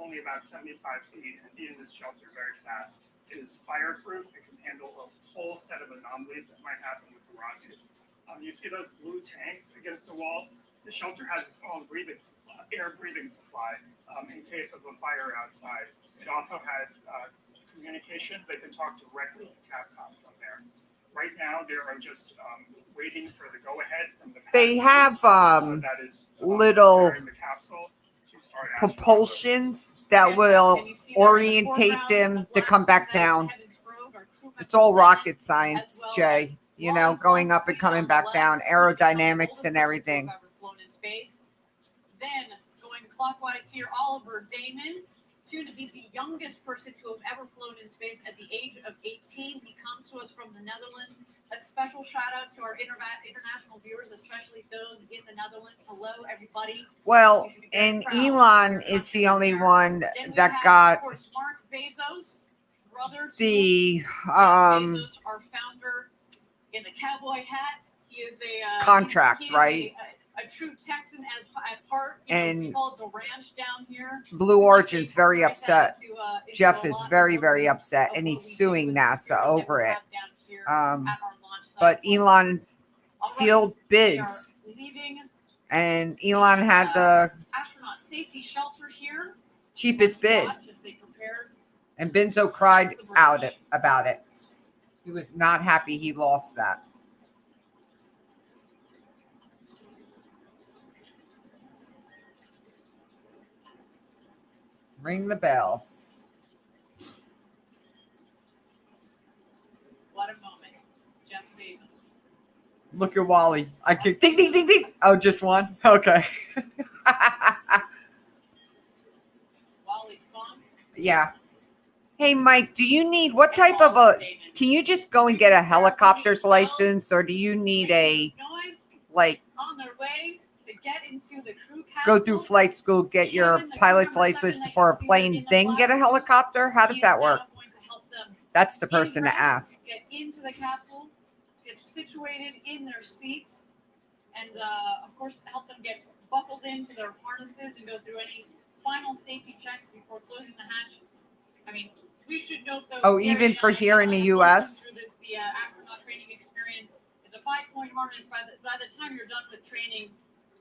only about 75 feet and be in this shelter very fast. It is fireproof. It can handle a whole set of anomalies that might happen with the rocket. You see those blue tanks against the wall? The shelter has its own air breathing supply in case of a fire outside. It also has communications. They can talk directly to Capcom from there. Right now, they are just waiting for the go-ahead from the. They have little propulsions that will orientate them to come back down. It's all rocket science, Jay. You know, going up and coming back down, aerodynamics and everything. Then going clockwise here, Oliver Damon, soon to be the youngest person to have ever flown in space at the age of 18. He comes to us from the Netherlands. A special shout out to our international viewers, especially those in the Netherlands. Hello, everybody. Well, and Elon is the only one that got, of course, Mark Bezos, brother to the Bezos, our founder in the cowboy hat. He is a contract, right? A true Texan at heart. And we call it the ranch down here. Blue Origin's very upset. Jeff is very, very upset, and he's suing NASA over it. But Elon sealed bids, and Elon had the astronaut safety shelter here. Cheapest bid, and Benzo cried out about it. He was not happy he lost that. Ring the bell. What a moment. Jeff Bezos. Look at Wally. I could ding, ding, ding, ding. Oh, just one? Okay. Wally's gone. Yeah. Hey, Mike, do you need, what type of can you just go and get a helicopter's license, or do you need a, like, on their way to get into the crew go through flight school, get your pilot's license for a plane, then get a helicopter? How does that work? That's the person to ask. Get into the capsule, get situated in their seats, and of course help them get buckled into their harnesses and go through any final safety checks before closing the hatch. I mean, we should note though. Oh, even for here in the U.S. The astronaut training experience is a 5-point harness. By the time you're done with training,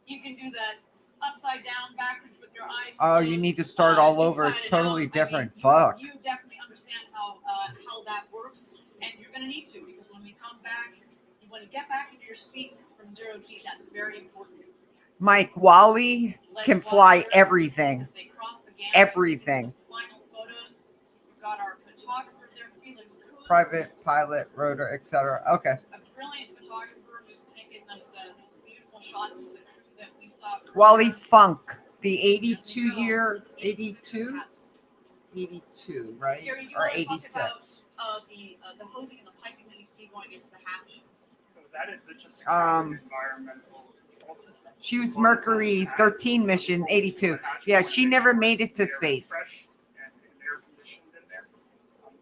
you can do that upside down, backwards with your eyes. Oh, you need to start all over. It's totally different. Fuck. You definitely understand how that works, and you're going to need to, because when we come back, you want to get back into your seat from 0 G. That's very important. Mike, Wally can fly everything. Everything. Final photos. We've got our photographer there, Felix Cruz. Private, pilot, rotor, etc. Okay. A brilliant photographer who's taken those beautiful shots that we saw. Wally Funk, the 82, right? Gary, you Or want to talk 86. about the hosing and the piping that you see going into the hatch? So that is just a environmental control system. She was Mercury 13 mission 82. Yeah, she never made it to space.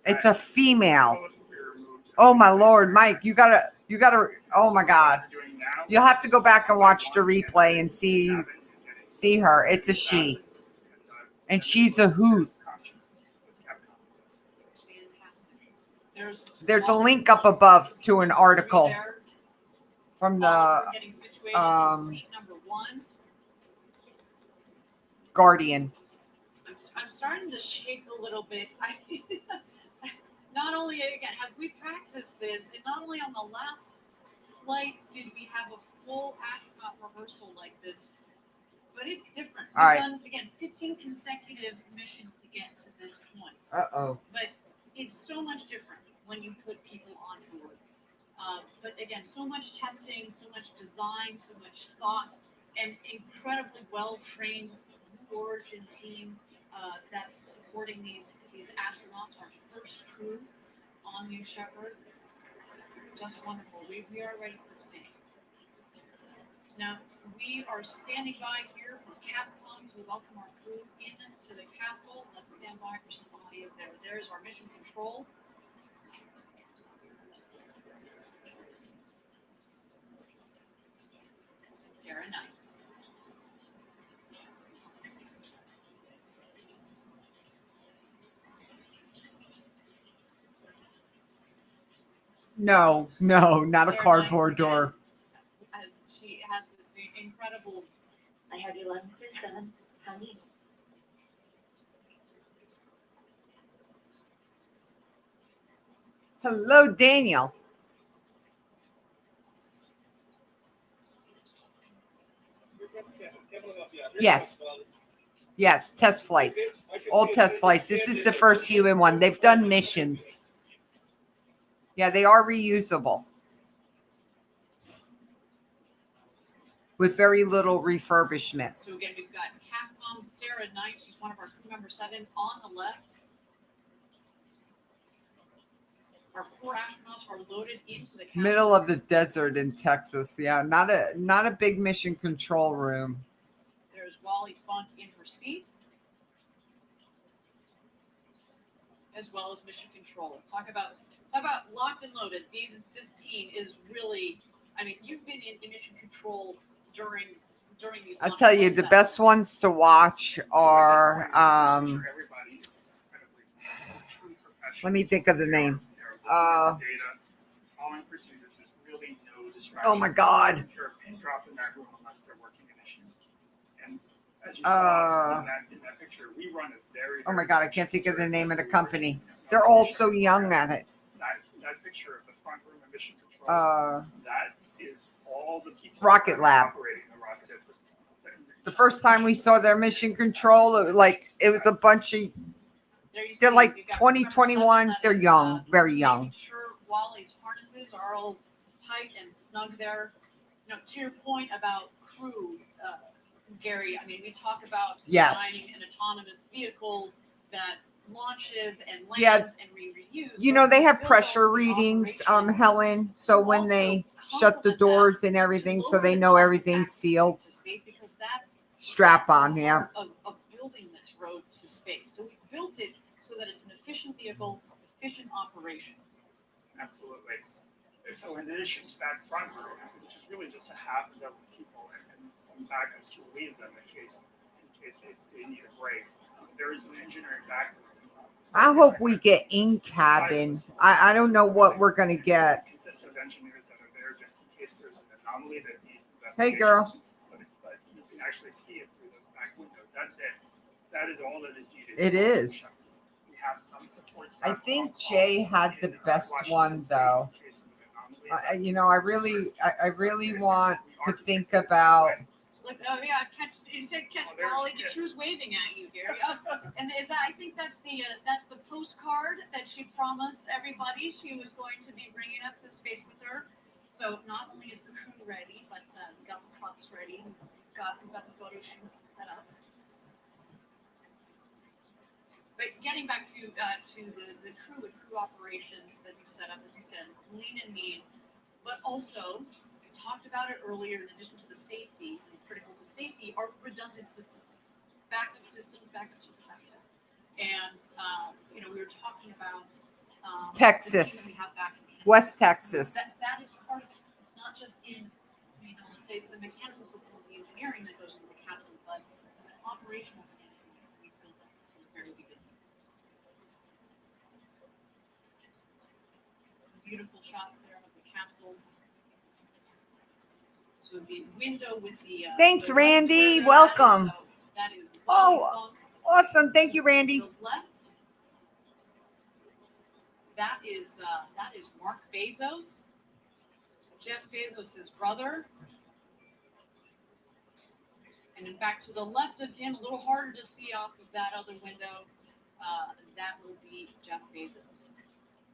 It's a female. Oh my Lord, Mike, you gotta, oh my God. You'll have to go back and watch the replay and see her. It's a she. And she's a hoot. There's a link up above to an article There. from We're the getting situated in seat number 1. Guardian. I'm starting to shake a little bit. Not only, again, have we practiced this, and not only on the last flight did we have a full astronaut rehearsal like this, but it's different. All right. We've done, again, 15 consecutive missions to get to this point. Uh-oh. But it's so much different when you put people on board. But again, so much testing, so much design, so much thought, and incredibly well-trained Blue Origin team that's supporting these astronauts, our first crew on New Shepard. Just wonderful. We are ready for today. Now, we are standing by here for Capcom to welcome our crew into the capsule. Let's stand by for some audio there. There's our mission control. Sarah Knight. No, not a Sarah cardboard Knight, door. As she has this incredible. I have 11%, honey. Hello, Daniel. Yes. Yes, test flights. All test flights. This is the first human one. They've done missions. Yeah, they are reusable. With very little refurbishment. So again, we've got Capcom Sarah Knight. She's one of our crew member 7 on the left. Our 4 astronauts are loaded into the capsule. Middle of the desert in Texas. Yeah, not a big mission control room. There's Wally Funk in her seat, as well as mission control. Talk about locked and loaded. This team is really. I mean, you've been in mission control during these. I tell you, the best ones to watch are. Let me think of the name. Following procedures, there's really no distraction. Oh my God. You're a pin drop in that room unless they're working an issue. And as you saw in that picture, we run a very. Oh my God, I can't think of the name of the company. They're all so young at it. That picture of the front room of mission control. That is all the people. Rocket Lab. Operating the rocket at this point. The first time we saw their mission control, it was a bunch of. They're like 20, 21. They're young, very young. Making sure Wally's harnesses are all tight and snug there. To your point about crew, Gary, I mean, we talk about designing an autonomous vehicle that launches and lands and reuse. They have pressure readings, Helen. So when they shut the doors and everything, so they know everything's sealed. Because that's strap on, yeah. Of building this road to space. So we built it so that it's an efficient vehicle, efficient operations. Absolutely. So in addition to that front room, which is really just a half a dozen people and some backups to relieve them in case they need a break, there is an engineering back room. I hope we get in cabin. I don't know what we're gonna get. It consists of engineers that are there just in case there's an anomaly that needs Hey investigation. girl. But you can actually see it through those back windows. That's it. That is all that is needed. It is. We have some support I staff think on Jay call had the in best Washington one State though. in case of an anomaly. I really want to think about. Like, oh yeah, you said catch Wally, but she was waving at you, Gary. And is that, I think that's the postcard that she promised everybody she was going to be bringing up to space with her. So not only is the crew ready, but we got the props ready. We've got the photo shoot set up. But getting back to the crew and crew operations that you set up, as you said, lean and mean, but also we talked about it earlier. In addition to the safety, and critical to safety, are redundant systems, backup systems, backup to the backup. And we were talking about Texas, we have back in Canada. West Texas. That is part of it. It's not just in let's say the mechanical systems, the engineering that goes into the capsule, but the operational standpoint, we built that from the very beginning. shots there of the capsule. So the window with the Thanks, the Randy. right square there, Welcome. that is Oh, awesome. Thank you, Randy. the left, that is Mark Bezos, Jeff Bezos' brother. And in fact, to the left of him, a little harder to see off of that other window, that will be Jeff Bezos.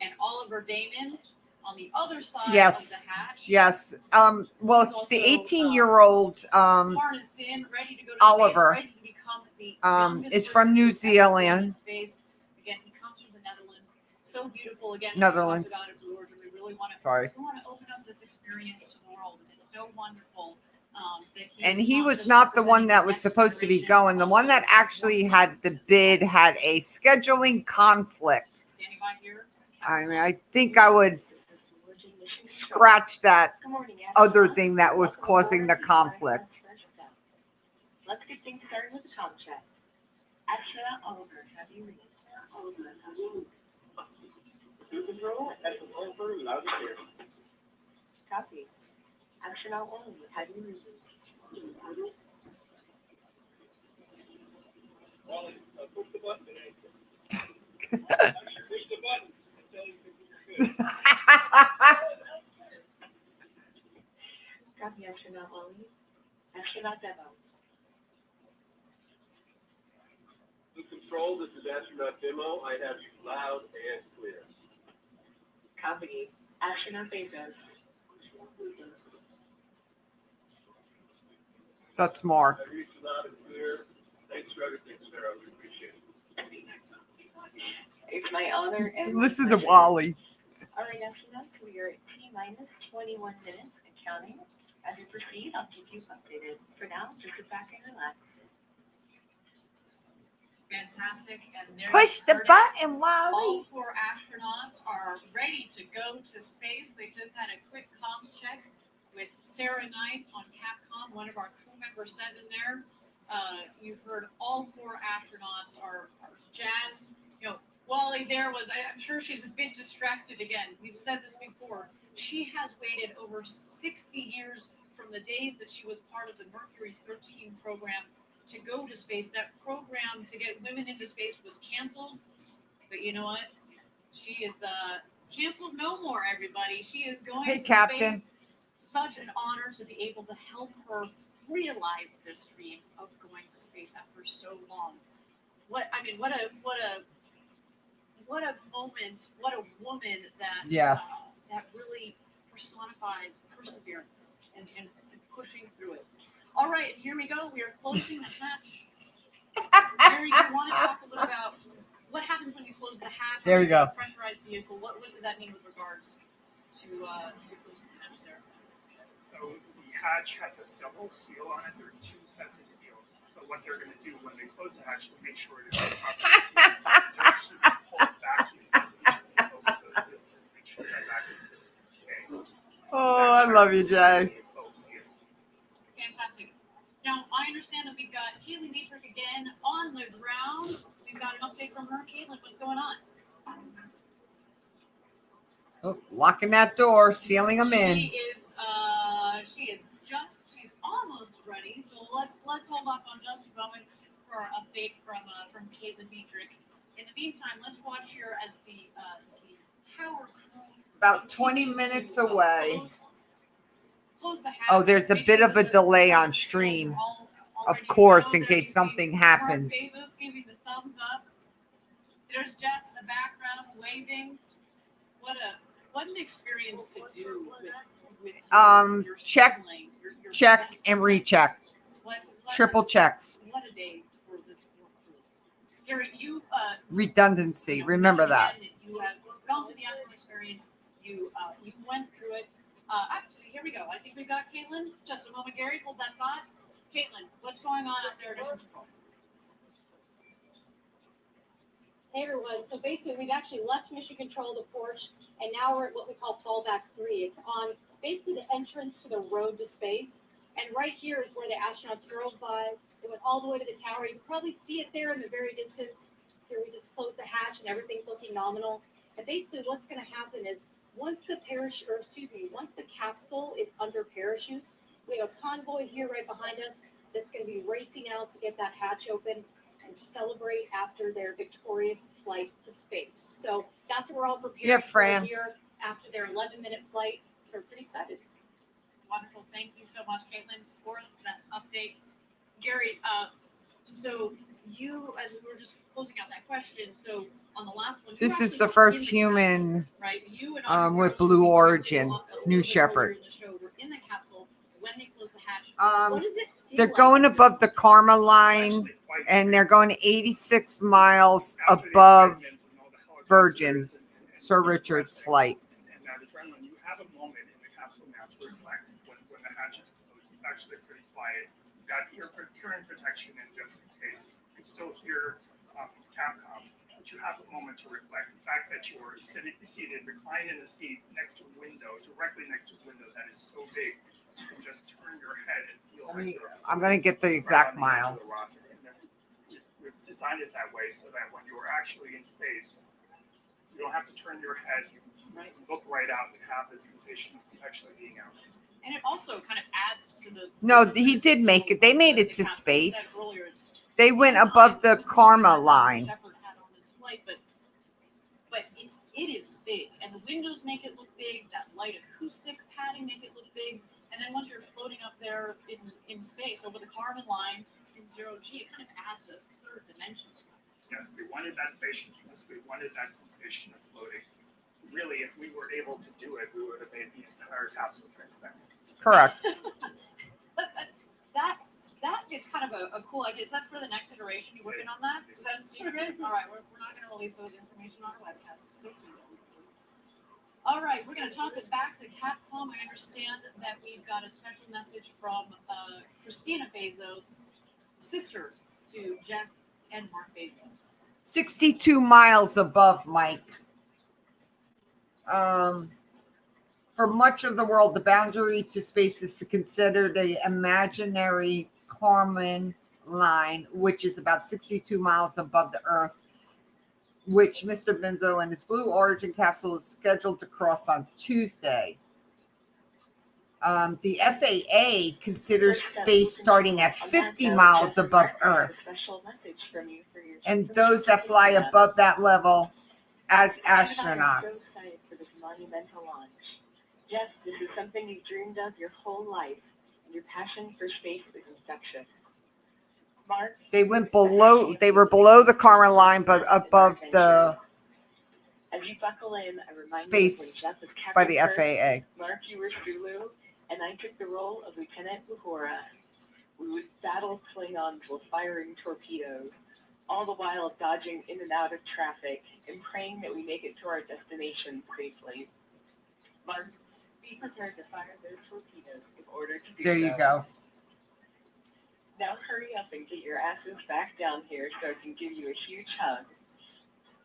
And Oliver Damon on the other side Yes. of the hatch. Yes. Well, He's the also, 18-year-old harnessed in, ready to go to Oliver, space, ready to become the youngest is from person New to ever go into Zealand. space. Again, he comes from the Netherlands. So beautiful. Again, Netherlands. we talked about it, Blue Origin. We really want to open up this experience to the world. And it's so wonderful. And he was not the one that was supposed to be going. The one that actually had the bid had a scheduling conflict. Standing by here. I mean, I think I would scratch that other thing that was causing the conflict. Let's get things started with the comm check. Astronaut Oliver, have you reached? Oliver, have you reached? Crew control, that's an over, loud and clear. Copy. Astronaut Oliver, have you reached? Wally, push the button. Push the button. Until you think you're good. Copy, Astronaut Ollie. Astronaut Demo. Crew control, this is astronaut demo. I have you loud and clear. Copy. Astronaut Bezos. That's Mark. I read you loud and clear. Thanks for everything, Sarah. We appreciate it. It's my honor and Listen to pleasure. Wally. All right, astronauts, we are at T-minus 21 minutes and counting. As we proceed, I'll keep you updated. For now, just sit back and relax. Fantastic. And there Push you the heard it. button, Wally. All 4 astronauts are ready to go to space. They just had a quick comms check with Sarah Nice on Capcom, one of our crew members said in there. You've heard all 4 astronauts are jazzed. You know, Wally there was, I'm sure she's a bit distracted again. We've said this before. She has waited over 60 years from the days that she was part of the Mercury 13 program to go to space. That program to get women into space was canceled. But you know what? She is canceled no more, everybody. She is going Hey, to Captain. space. Such an honor to be able to help her realize this dream of going to space after so long. What a moment, what a woman that Yes. that really personifies perseverance and pushing through it. All right, here we go. We are closing the hatch. Mary, you want to talk a little about what happens when you close the hatch? There we go. Pressurized vehicle. What does that mean with regards to closing the hatch there? So the hatch has a double seal on it. There are 2 sets of seals. So what they're going to do when they close the hatch to make sure it is properly sealed, they're actually going to pull it back in both of those seals and make sure that that is okay. Oh, I love you, Jay. Both sealed. Fantastic. Now, I understand that we've got Caitlin Dietrich again on the ground. We've got an update from her. Caitlin, what's going on? Oh, locking that door, sealing them in. She's almost ready. So let's hold off on just a moment for our update from Caitlin Dietrich. In the meantime, let's watch here as the tower crew About 20 minutes away. close the hatch. Oh, there's a Make bit sure of a that delay the on controls stream, are all of ready to course, go. in There case you see something Mark happens. Bezos giving the thumbs up. There's Jeff in the background waving. What an experience to do with your Check, siblings, your check, friends. and recheck. What Triple checks. What a day for this crew. Gary, you Redundancy. Remember that. you have gone through the astronaut experience. You went through it. Actually, here we go. I think we got Caitlin. Just a moment, Gary. Hold that thought. Caitlin, what's going on out there at Mission Control? Hey everyone, so basically we've actually left Mission Control, the porch, and now we're at what we call fallback 3. It's on basically the entrance to the road to space. And right here is where the astronauts drove by. They went all the way to the tower. You can probably see it there in the very distance. Here we just closed the hatch and everything's looking nominal. And basically what's going to happen is once the capsule is under parachutes, we have a convoy here right behind us that's going to be racing out to get that hatch open and celebrate after their victorious flight to space. So that's what we're all prepared Yeah, for Fran. here after their 11-minute flight. So we're pretty excited. Wonderful. Thank you so much, Caitlin, for that update. Gary, so you, as we were just closing out that question, so on the last one, you This is actually the were first in the human capsule, right? You and I with Blue Origin, New Shepard. In the show, we're in the capsule when they close the hatch. What does it feel They're like? going above the Karma line, and they're going 86 miles above Virgin, Sir Richard's flight. And that adrenaline, you have a moment in the capsule now to reflect when the hatch is closed. It's actually pretty quiet. You got hearing protection, and just in case you can still hear Capcom, but you have a moment to reflect. The fact that you're seated, reclined in a seat next to a window, directly next to a window that is so big, you can just turn your head and feel like you're I'm going to get the exact right on the edge miles. of the rocket. And then we've designed it that way so that when you're actually in space, you don't have to turn your head. You look right out and have the sensation of actually being out. And it also kind of adds to the. No, he did make it. They made it to space. They went above the Karma line. Shepard had on his flight, but it is big, and the windows make it look big. That light acoustic padding make it look big, and then once you're floating up there in space over the Karman line in 0G, it kind of adds a third dimension to it. Yes, we wanted that spaciousness. We wanted that sensation of floating. Really, if we were able to do it, we would have made the entire capsule transparent. Correct. That is kind of a cool idea. Is that for the next iteration? You working on that? Is that secret? All right, we're not going to release those information on our webcast. Stay tuned. All right, we're going to toss it back to Capcom. I understand that we've got a special message from Christina Bezos, sister to Jeff and Mark Bezos. 62 miles above, Mike. For much of the world, the boundary to space is considered the imaginary Karman line, which is about 62 miles above the Earth, which Mr. Benzo and his Blue Origin capsule is scheduled to cross on Tuesday. The FAA considers space starting at 50 miles above Earth, and those that fly above that level as astronauts. Yes, this is something you've dreamed of your whole life, and your passion for space is infectious. Mark, They were below the Karma line, but above the as you buckle in, I remind space you of when Jeff was by the Captain FAA. Kirk, Mark, you were Sulu, and I took the role of Lieutenant Uhura. We would battle Klingons while firing torpedoes, all the while dodging in and out of traffic and praying that we make it to our destination safely. Mark, be prepared to fire those torpedoes in order to do There you so. go. Now hurry up and get your asses back down here so I can give you a huge hug.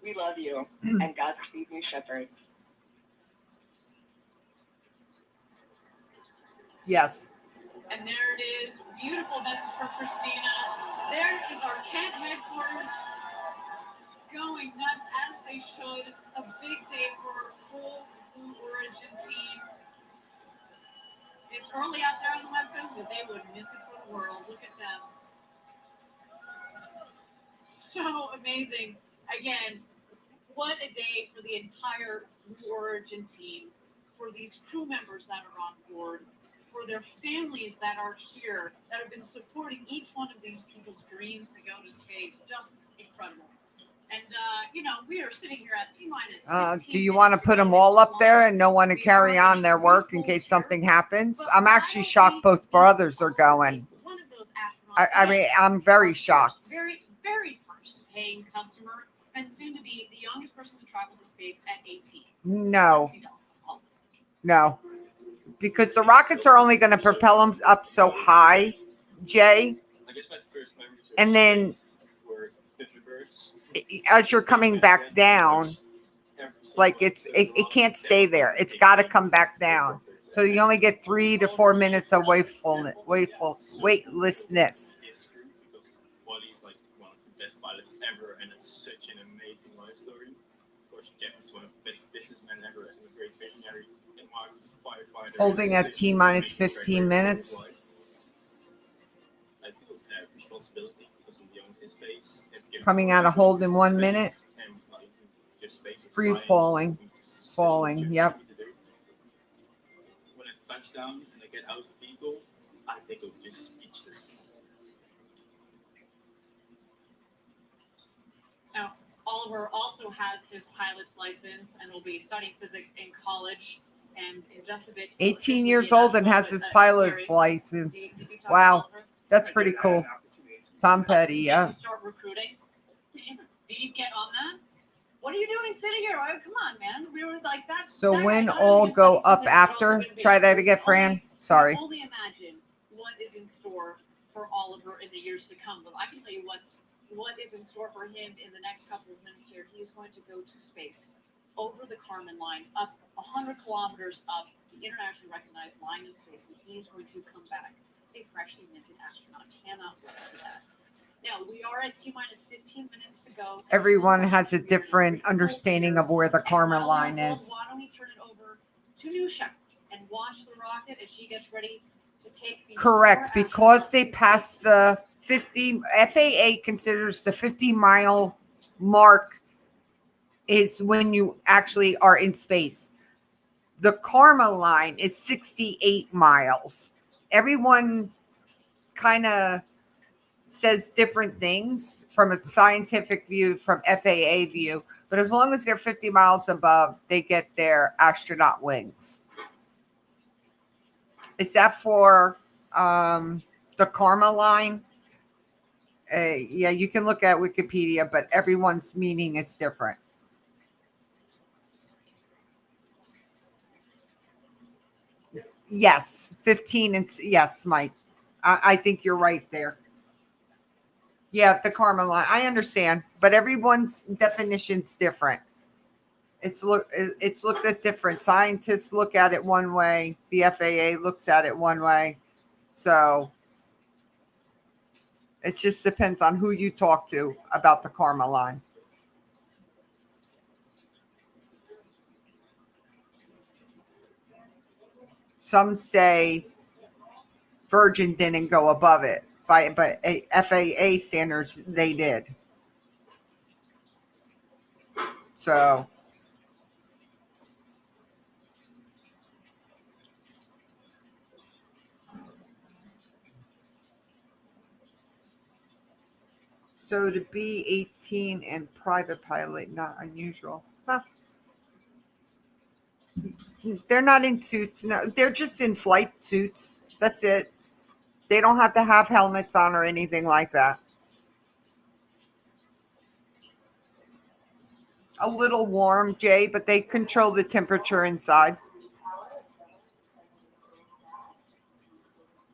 We love you, and Godspeed, New Shepard. Yes. And there it is. Beautiful message from Christina. There is our Kent headquarters going nuts as they should. A big day for our full Blue Origin team. It's early out there on the West Coast, but they wouldn't miss it for the world. Look at them. So amazing. Again, what a day for the entire Blue Origin team, for these crew members that are on board, for their families that are here, that have been supporting each one of these people's dreams to go to space. Just incredible. And, we are sitting here at T-minus. Do you want to put them all up there and no one to carry on their work in case something happens? I'm actually shocked both brothers are going. I'm very shocked. Very, very first paying customer, and soon to be the youngest person to travel to space at 18. No. Because the rockets are only going to propel them up so high, Jay. And then as you're coming back down, like it can't stay there. It's got to come back down. So you only get 3 to 4 minutes of weightlessness. Wally is like one of the best pilots ever, and it's such an amazing life story. Of course, Yeah, he's one of the best businessmen ever, and a great visionary and wise firefighter. Holding at Six T minus making 15 records minutes. worldwide. I feel that responsibility because I'm young in space. And giving Coming out of people hold in 1 space minute. And like just space with Free science, falling. is such a Falling, journey yep. to do. When I touch down and I get out of the vehicle, I think I'm just speechless. Now, Oliver also has his pilot's license and will be studying physics in college. And in just a bit, 18 years old and has his pilot's license. Did you talk to Wow, Oliver? that's I pretty did- I had cool. an opportunity to- Tom Petty, Did yeah. you start recruiting? Did you get on that? What are you doing sitting here? Oh, come on, man. We were like that. So that guy when not all only go studying up physics, but also after, gonna be- try that again, Fran. only- Sorry. can only imagine what is in store for Oliver in the years to come. But I can tell you what is in store for him in the next couple of minutes here. He is going to go to space, over the Kármán line, up 100 kilometers up, the internationally recognized line in space, and he is going to come back a freshly minted astronaut. Cannot wait for that. Now, we are at T minus 15 minutes to go. Everyone has a different understanding of where the Kármán line is. Why don't we turn it over to New Shepard and watch the rocket as she gets ready to take these Correct, 4 because astronauts they to passed space. the 50, FAA considers the 50-mile mark is when you actually are in space. The Kármán line is 68 miles. Everyone kind of says different things from a scientific view, from FAA view, but as long as they're 50 miles above, they get their astronaut wings. Is that for the Kármán line? Yeah, you can look at Wikipedia, but everyone's meaning is different. Yes, 15 and yes, Mike. I think you're right there. Yeah, the Kármán line. I understand, but everyone's definition's different. It's looked at different. Scientists look at it one way. The FAA looks at it one way. So it just depends on who you talk to about the Kármán line. Some say Virgin didn't go above it, but FAA standards they did. So to be 18 and private pilot, not unusual. Huh. They're not in suits. No, they're just in flight suits. That's it. They don't have to have helmets on or anything like that. A little warm, Jay, but they control the temperature inside.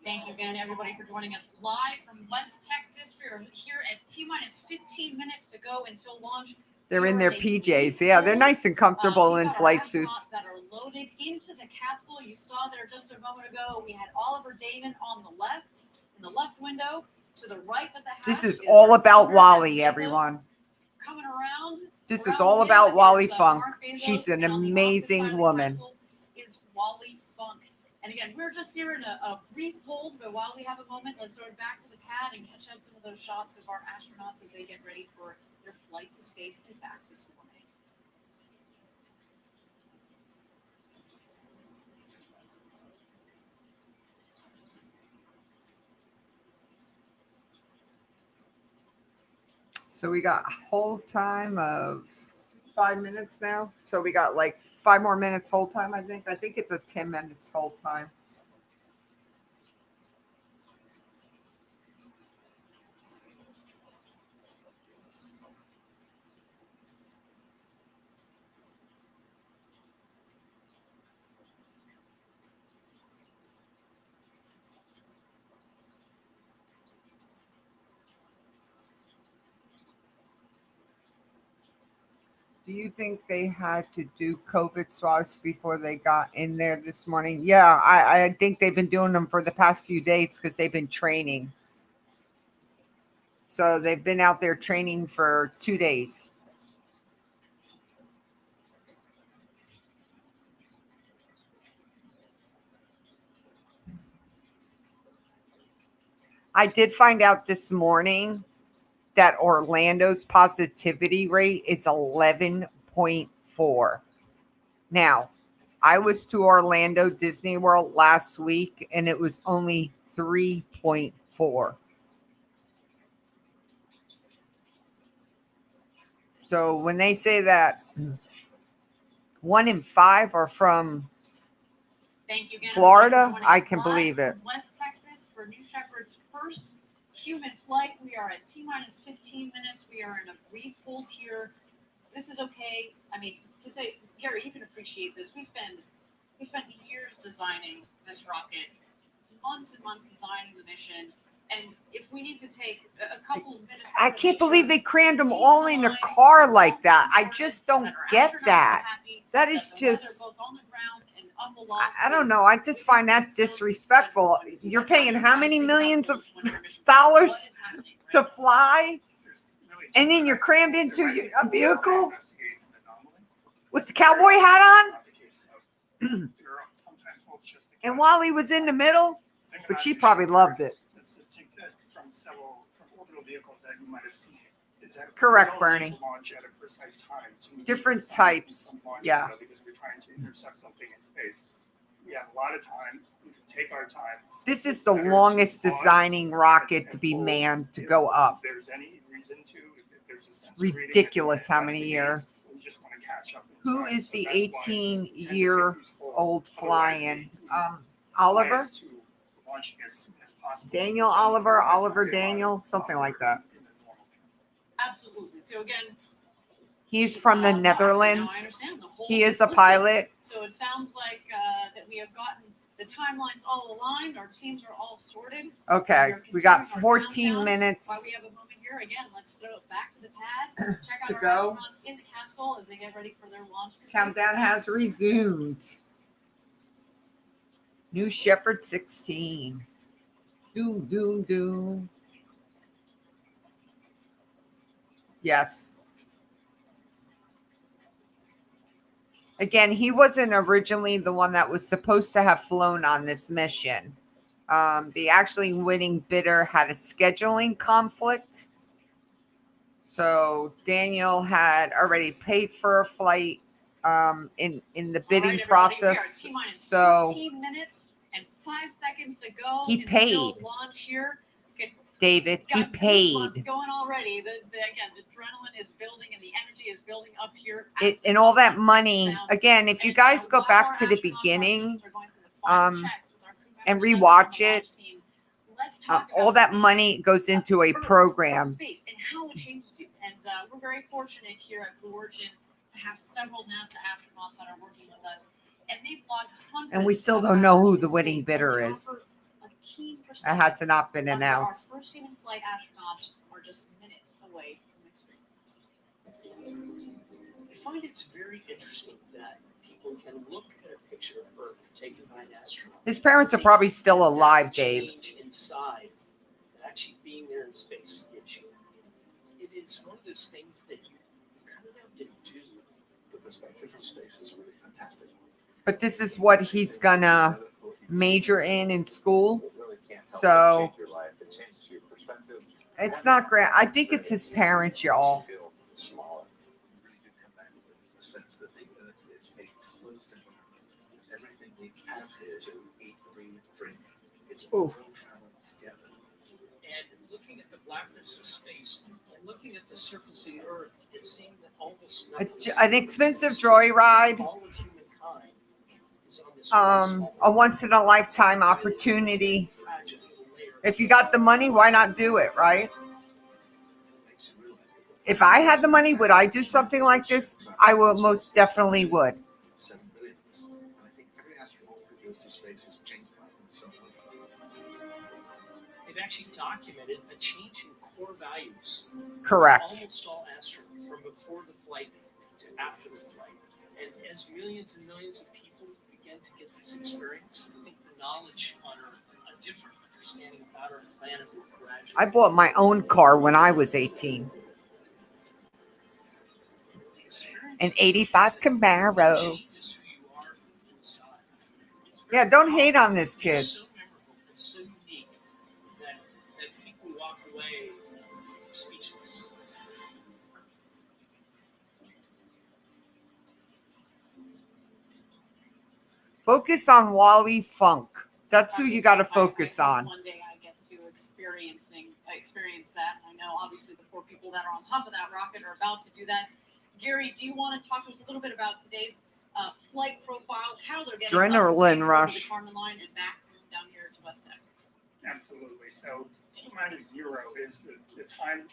Thank you again, everybody, for joining us live from West Texas. We are here at T minus 15 minutes to go until launch. They're in their PJs. Yeah, they're nice and comfortable in flight suits. That are loaded into the capsule. You saw there just a moment ago. We had Oliver Damon on the left, in the left window. To the right of the hatch. This is all about Wally, everyone. Coming around. This is all about Wally Funk. She's an amazing woman. Is Wally Funk. And again, we're just here in a brief hold, but while we have a moment, let's sort of back to the pad and catch up some of those shots of our astronauts as they get ready for their flight to space and back this morning. So we got hold time of 5 minutes now. So we got like 5 more minutes hold time, I think. I think it's a 10 minutes hold time. Do you think they had to do COVID swabs before they got in there this morning? Yeah, I think they've been doing them for the past few days because they've been training. So they've been out there training for 2 days. I did find out this morning that Orlando's positivity rate is 11.4. Now, I was to Orlando Disney World last week and it was only 3.4. So when they say that 1 in 5 are from Thank you again, Florida, everybody, for joining I us can live believe it. from West Texas for New Shepard's first human flight. We are at T-minus 15 minutes. We are in a brief hold here. This is okay. I mean, to say, Gary, you can appreciate this. We spent years designing this rocket, months and months designing the mission. And if we need to take a couple of minutes, I can't believe they crammed them all in a car like that. I just don't get that. That is just, I don't know. I just find that disrespectful. You're paying how many millions of dollars to fly? And then you're crammed into a vehicle with the cowboy hat on? And while he was in the middle, but she probably loved it. Let's just take that from orbital vehicles that you might have seen. Is that Correct, we don't need Bernie. to launch at a precise time to Different some types, launch yeah. window because we're trying to intercept something in space. We have a lot of time. We can take our time. This is It's the better to longest pause designing rocket to and be hold manned to if go up. there's any reason to, if there's a sense of reading it, Ridiculous how many investigate, years. we just want to catch up in Who time. is So the that's why we tend to take 18-year-old these holds. Otherwise, flying? we Oliver? bias to launching as soon as possible. Daniel So Oliver, there's Oliver probably a lot Daniel, of something like buffer that. in the normal term. Absolutely. So again, He's from the now I Netherlands. understand the whole He is a lifted. pilot. So it sounds like that we have gotten the timelines all aligned. Our teams are all sorted. Okay, we got 14 minutes While we have a moment here, again, let's throw it back to the pad. Check out to our go. astronauts in the capsule as they get ready for their launch. to Countdown space. has resumed. New Shepard 16. Doom, doom, doom. Yes. Again, he wasn't originally the one that was supposed to have flown on this mission. The actually winning bidder had a scheduling conflict. So Daniel had already paid for a flight in the bidding process. So 15 minutes and 5 seconds to go. He paid. Launch here. David, he Got paid. goosebumps going already. Again, the adrenaline is building and the energy is building up here. And all that money. Again, if you guys go back to the beginning and rewatch it, all that money goes into a program. Space and how it changes you. And we're very fortunate here at Blue Origin to have several NASA astronauts that are working with us. And they've logged hundreds And we still of don't know who hours the in winning space, so bidder they is. offer a keen That perspective has not been on where announced. Our first human flight astronauts are just minutes away from experience. I find it's very interesting that people can look at a picture of Earth taken by an astronaut. His parents are probably still alive, Dave. Change inside, that actually being there in space gives you. It is one of those things that you kind of have to do. The perspective from space is really fantastic. But this is what he's gonna major in school. It really can't help So- but change your life. It changes your perspective. It's not great. I think it's his parents, y'all. Feel smaller. You really do come back with the sense that the Earth is a closed environment. Everything we have here to eat, breathe, drink, it's all traveled together. And looking at the blackness of space and looking at the surface of the Earth, it seemed that all this An expensive joyride. all of humankind is on this A once in a lifetime opportunity. fragile layer. If you got the money, why not do it, right? Makes you realize that If I had the money, would I do something like this? I would most definitely would. 7 billion of us. And I think every astronaut who goes to space has changed life in some way. They've actually documented a change in core values. Correct. Almost all astronauts, from before the flight to after the flight. And as millions and millions of people begin to get this experience, I think the knowledge on Earth, a different understanding about our planet will gradually. I bought my own car when I was 18. An 85 Camaro. Changes who you are inside. It's very Yeah, don't hate on this kid. It's so memorable, it's so unique that Focus on Wally Funk. That's who you got to focus I hope on. one day I get to experience that. I know obviously the 4 people that are on top of that rocket are about to do that. Gary, do you want to talk to us a little bit about today's flight profile, how they're getting Adrenaline up to rush. space over the Kármán line and back down here to West Texas? Absolutely. So T-0 is the time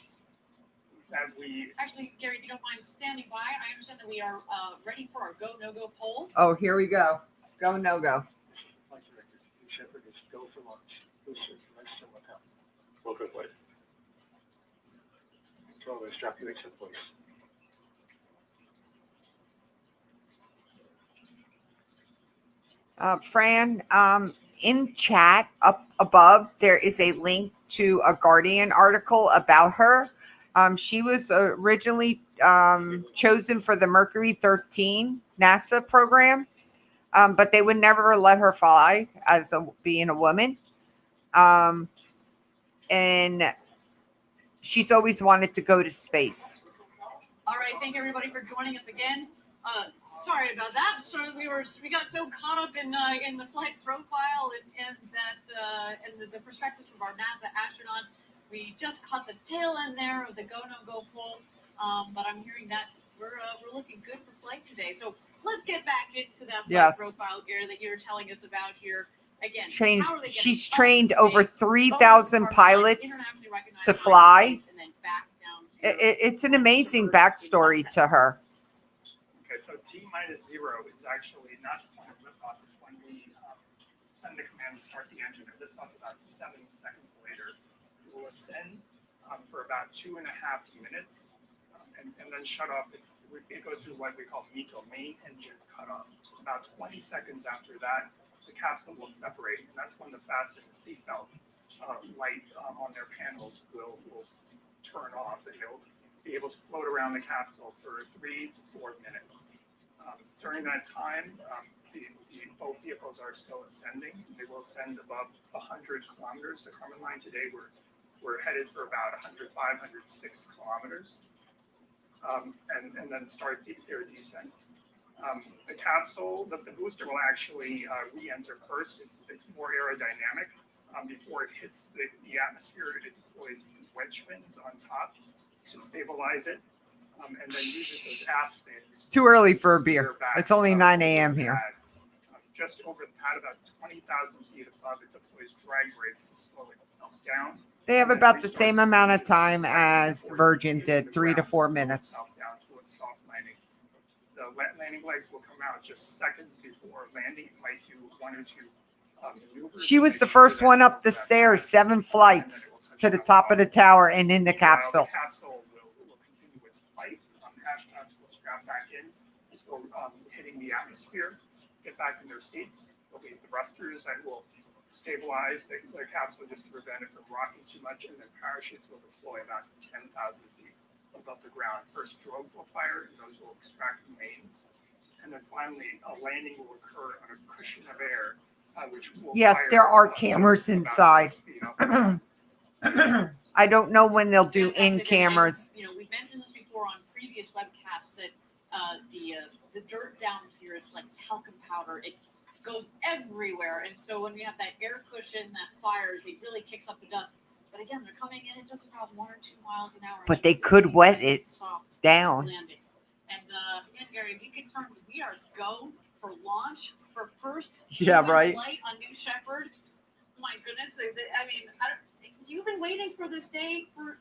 that we. Actually, Gary, if you don't mind standing by, I understand that we are ready for our go no go poll. Oh, here we go. Go no go. Flight director, Shepard is go for launch. Booster, register what happened. Well, good place. Controller, strap you exit, please. Fran, in chat up above, there is a link to a Guardian article about her. She was originally chosen for the Mercury 13 NASA program, but they would never let her fly as being a woman. And she's always wanted to go to space. All right, thank everybody for joining us again. Sorry about that. So we got so caught up in the flight profile and the perspectives of our NASA astronauts. We just caught the tail end there of the go no go poll. But I'm hearing that we're looking good for flight today. So let's get back into that flight profile, Gary, that you're telling us about here. Again, how are they she's getting trained up to over space, 3,000 pilots internationally recognized to fly. and then back down here It's an amazing backstory to her. Okay, so T-0 is actually not the point of liftoff. It's when we send the command to start the engine. It lifts off about 7 seconds later. We will ascend for about 2.5 minutes and then shut off. It goes through what we call MECO, main engine cutoff. About 20 seconds after that, the capsule will separate, and that's when the fasten seatbelt light on their panels will turn off, and they'll be able to float around the capsule for 3 to 4 minutes. During that time, both vehicles are still ascending. They will ascend above 100 kilometers. The Kármán line today, we're headed for about 105, 106 kilometers, and then start their descent. The capsule, the booster will actually re-enter first. It's more aerodynamic. Before it hits the atmosphere, it deploys wedge fins on top to stabilize it, and then uses those aft fins. Too early for a beer. It's only 9 a.m. here. Just over the pad, about 20,000 feet above, it deploys drag brakes to slow itself down. They have about the same amount of time as Virgin did, 3 to 4 minutes. Down to its soft landing. The landing legs will come out just seconds before landing. It might do 1 or 2 maneuvers. She was the first one up the stairs, 7 flights to the top of the tower and in the capsule. The capsule will continue its flight. Astronauts will strap back in, so hitting the atmosphere, get back in their seats. There'll be thrusters that will stabilize the capsule just to prevent it from rocking too much, and then parachutes will deploy about 10,000 feet above the ground. First drones will fire, and those will extract the mains. And then finally, a landing will occur on a cushion of air, which will Yes, fire there are cameras inside. I don't know when they'll do in cameras. You know, we've mentioned this before on previous webcasts that the dirt down here, it's like talcum powder. It goes everywhere, and so when we have that air cushion that fires, it really kicks up the dust. But again, they're coming in at just about 1 or 2 miles an hour. But they could wet it down. Landing. And again, Gary, we confirmed we are go for launch for first Yeah, right. flight on New Shepard. My goodness, I mean, you've been waiting for this day for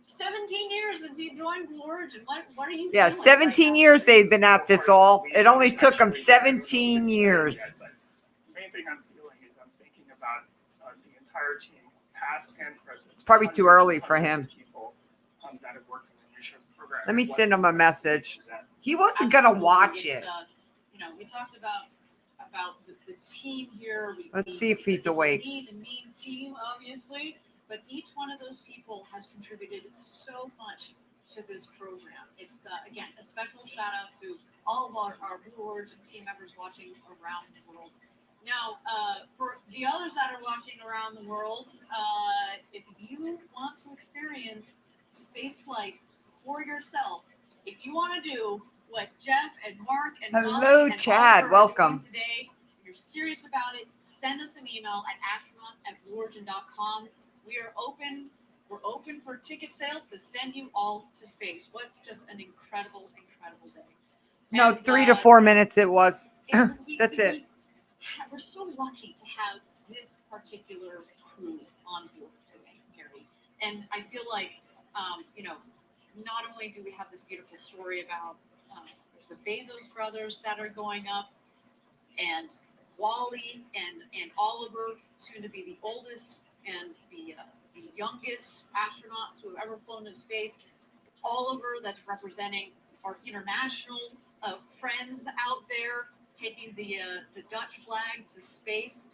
17 years since you joined Blue Origin. What are you? Yeah, feeling 17 right years they've been at this all. It only took them 17 years. The main thing I'm feeling is I'm thinking about the entire team, past and present. It's probably too early for him. People that have worked in the mission program. Let me send him a message. He wasn't gonna watch it. You know, we talked about the team here. Let's see if he's awake. The mean team, obviously, but each one of those people has contributed so much to this program. It's again a special shout out to all of our Blue Origin team members watching around the world. Now, for the others that are watching around the world, if you want to experience space flight for yourself, if you want to do what Jeff and Mark and Hello, Molly and Chad. Oliver are Welcome. doing today, you're serious about it, send us an email at astronaut@blueorigin.com. We are open. We're open for ticket sales to send you all to space. What just an incredible, incredible day. No, And, 3 to 4 minutes it was. we- That's it. We're so lucky to have this particular crew on board today, Gary. And I feel like, not only do we have this beautiful story about the Bezos brothers that are going up, and Wally and Oliver, soon to be the oldest and the youngest astronauts who have ever flown into space. Oliver, that's representing our international friends out there, taking the Dutch flag to space,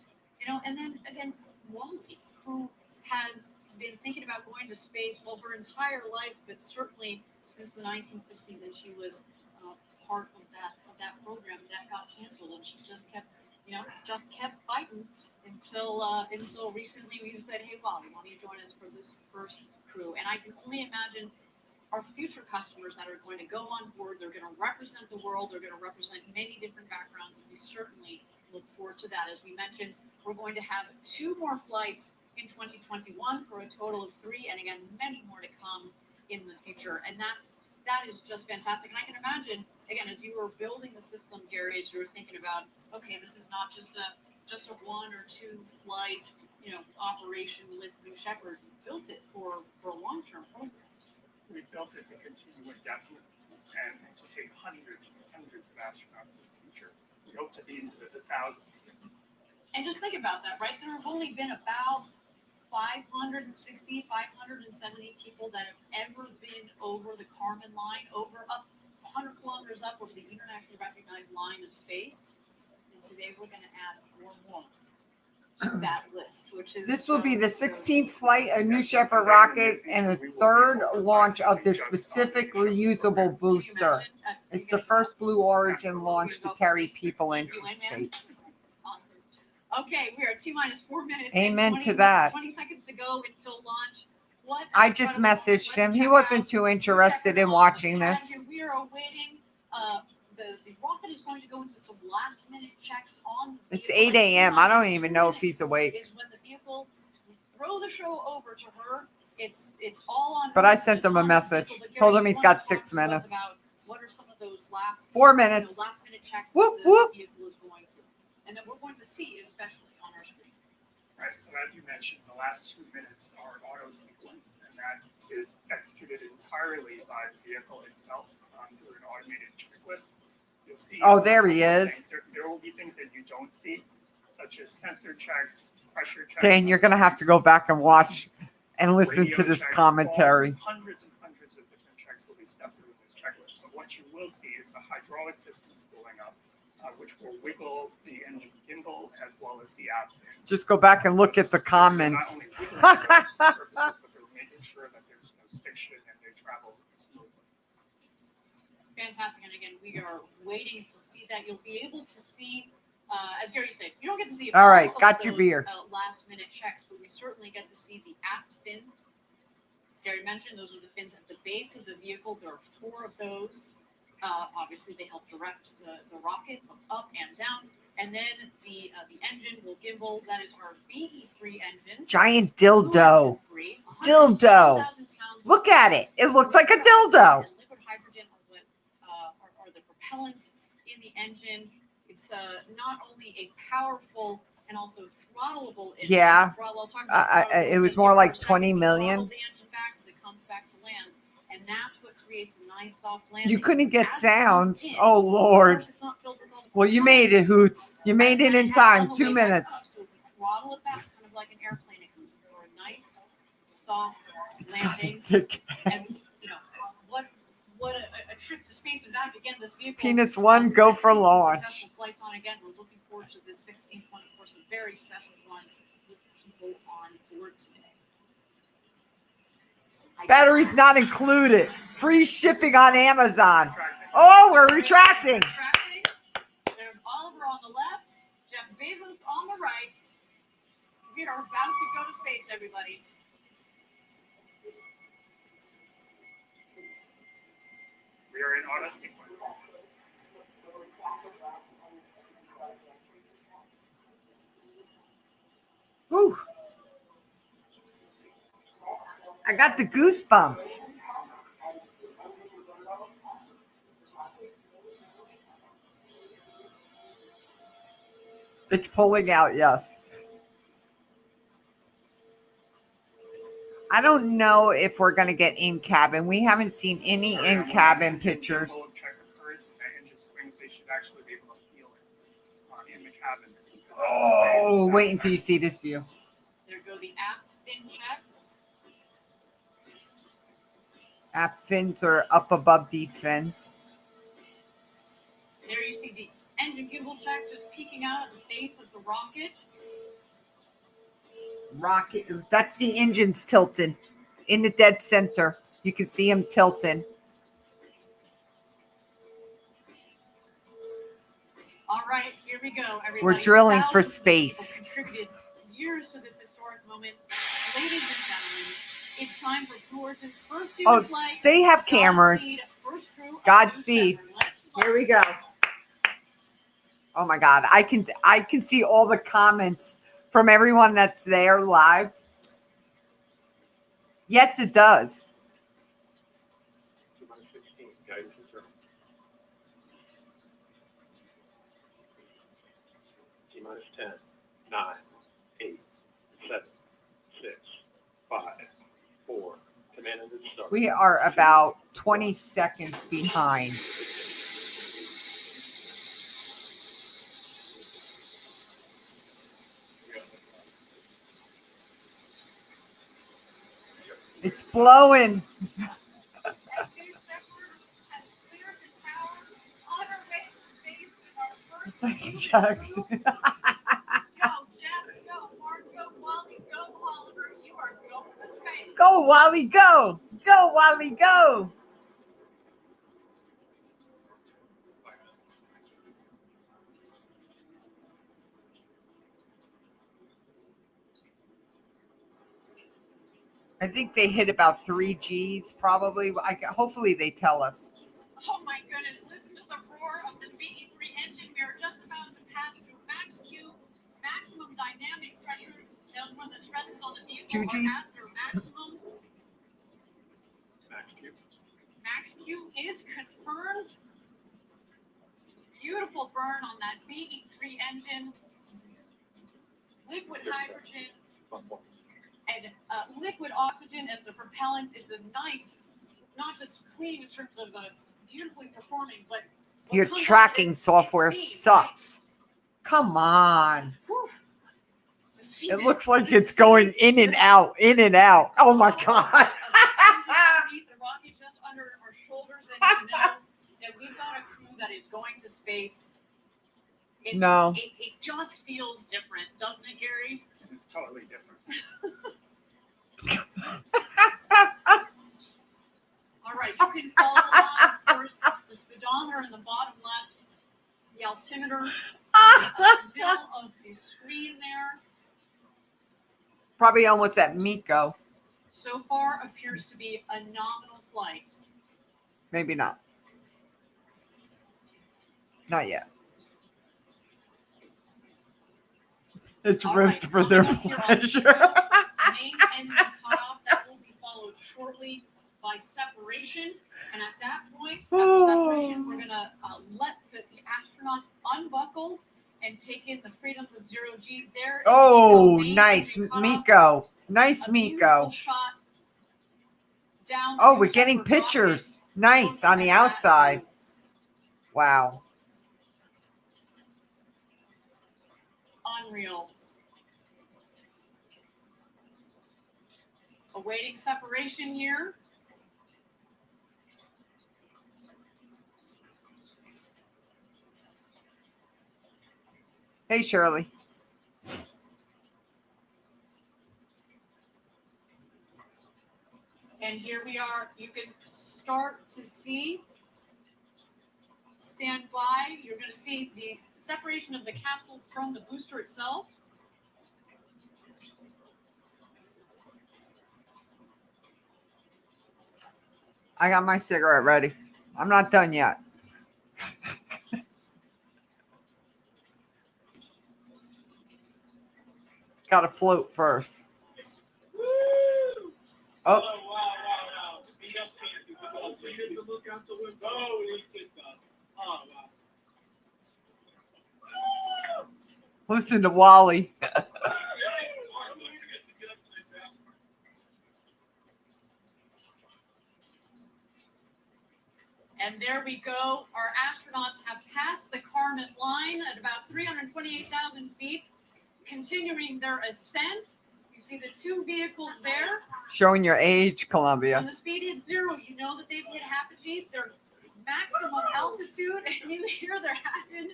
and then again Wally, who has been thinking about going to space well her entire life, but certainly since the 1960s, and she was part of that program that got canceled, and she just kept fighting until recently we said, hey Wally, why don't you join us for this first crew? And I can only imagine our future customers that are going to go on board. They're going to represent the world. They're going to represent many different backgrounds, and we certainly look forward to that. As we mentioned, we're going to have 2 more flights in 2021 for a total of 3, and again, many more to come in the future. And that is just fantastic. And I can imagine, again, as you were building the system, Gary, as you were thinking about, okay, this is not just a 1 or 2 flight, operation with New Shepard. You built it for a long-term program. We built it to continue indefinitely and to take hundreds and hundreds of astronauts in the future. We hope to be into the thousands. And just think about that, right? There have only been about 560, 570 people that have ever been over the Kármán line, up 100 kilometers up over the internationally recognized line of space. And today we're going to add 4 more to that list, which is This will be the 16th flight of New Shepard rocket and the 3rd launch of this specific reusable booster. It's the first Blue Origin launch to carry people into space. Awesome. Okay, we are T-minus 4 minutes. Amen and to that. 20 seconds to go until launch. What I just messaged him. He wasn't too interested in watching this. We are awaiting. The rocket is going to go into some last minute checks on. It's 8 a.m. I don't even know if he's awake. Is when the vehicle throw the show over to her. It's all on. But I sent him a message. Told him he's got 6 minutes. About what are some of those last 4 minutes. last minute checks Whoop, that the whoop. vehicle is going through, and then we're going to see, especially on our screen. Right, so as you mentioned, the last 2 minutes are auto sequence, and that is executed entirely by the vehicle itself through an automated checklist. You'll see. Oh, there he is. There will be things that you don't see, such as sensor checks, pressure checks. Dane, you're going to have to go back and watch and listen to this commentary. Hundreds and hundreds of different checks will be stepped through in this checklist. But what you will see is the hydraulic system spooling up, which will wiggle the engine gimbal as well as the app. Just go back and look at the comments. Not only wiggling the surfaces, but they're making sure that there's no stiction and they travel smoothly. Fantastic, and again, we are waiting to see that. You'll be able to see, as Gary said, you don't get to see All right, of got your those, beer. Last minute checks, but we certainly get to see the aft fins. As Gary mentioned, those are the fins at the base of the vehicle. There are 4 of those. Obviously, they help direct the rocket up and down. And then the engine will gimbal. That is our BE3 engine. Giant dildo. Dildo. Look at it. It looks like a dildo. And liquid hydrogen are the propellants in the engine. It's not only a powerful and also throttleable engine. Yeah. I'll talk about It was this more here like for a second. 20 We million. throttle the engine back as it comes back to land, and that's what creates a nice soft landing. You couldn't get As it sound. comes in, Oh, of Lord. course, it's not filled with all the Well, you made it, Hoots. You made it in time. 2 minutes. So if we throttle it back, kind of like an airplane, it comes for a nice, soft It's got a landing. thick And what a trip to space and back. Again, this vehicle. Penis 1, go for launch. Successful flights on again. We're looking forward to this 16th one. Of course, a very special one with people on board today. Batteries not included. Free shipping on Amazon. Oh, we're retracting. There's Oliver on the left, Jeff Bezos on the right. We are about to go to space, everybody. We are in auto sequence. Whew. I got the goosebumps. It's pulling out, yes. I don't know if we're going to get in cabin. We haven't seen any in cabin pictures. Check occurs and the engine swings, they should actually be able to feel it in the cabin. Oh, wait until you see this view. There go the aft fin checks. Aft fins are up above these fins. There you see the engine gimbal check just peeking out at the face of the rocket. Rocket, that's the engines tilting in the dead center. You can see them tilting. All right, here we go, everybody. We're drilling for Thousands of people space. Contributed years to this historic moment. Ladies and gentlemen, it's time for Blue Origin's first human Oh, flight. they have cameras. Godspeed, first crew of Godspeed. New Shepard. Let's Here we go. Oh my God, I can see all the comments from everyone that's there live. Yes, it does. T-minus 10, 9, 8, 7, 6, 5, 4. Command and start. We are about 20 seconds behind. It's blowing. Jackson. Go, Jeff, go, Mark, go, Wally, go, Oliver. You are going to space. Go, Wally, go. Go, Wally, go. I think they hit about 3 Gs probably. Hopefully they tell us. Oh my goodness, listen to the roar of the BE3 engine. We are just about to pass through max Q, maximum dynamic pressure. That's when the stresses on the vehicle 2 are Gs? at their maximum. Max Q. Max Q is confirmed. Beautiful burn on that BE3 engine. Liquid hydrogen and liquid oxygen as the propellant. It's a nice, not just clean in terms of beautifully performing, but Your tracking software sucks. Come on. It looks like it's going in and out, in and out. Oh my God. The rocket just under our shoulders, and you know that we've got a crew that is going to space. No. It just feels different, doesn't it, Gary? It's totally different. All right, you can follow along first. The speedometer in the bottom left, the altimeter in the middle of the screen there. Probably almost at Miko. So far appears to be a nominal flight. Maybe not. Not yet. It's All ripped right, for their coming up here on pleasure. main engine cutoff that will be followed shortly by separation, and at that point, after separation, we're gonna let the astronauts unbuckle and take in the freedoms of zero G. There is Oh, the main nice. engine cutoff. Miko. Nice A Miko. beautiful shot down Oh, to we're getting Shepard rocket. pictures. Nice on the outside. Wow. Unreal. Awaiting separation here. Hey, Shirley. And here we are. You can start to see. Stand by. You're going to see the separation of the capsule from the booster itself. I got my cigarette ready. I'm not done yet. got to float first. Oh, listen to Wally. And there we go. Our astronauts have passed the Carmet line at about 328,000 feet, continuing their ascent. You see the two vehicles there. Showing your age, Columbia. When the speed hits zero, you know that they've hit half a G, their maximum altitude, and you hear they're having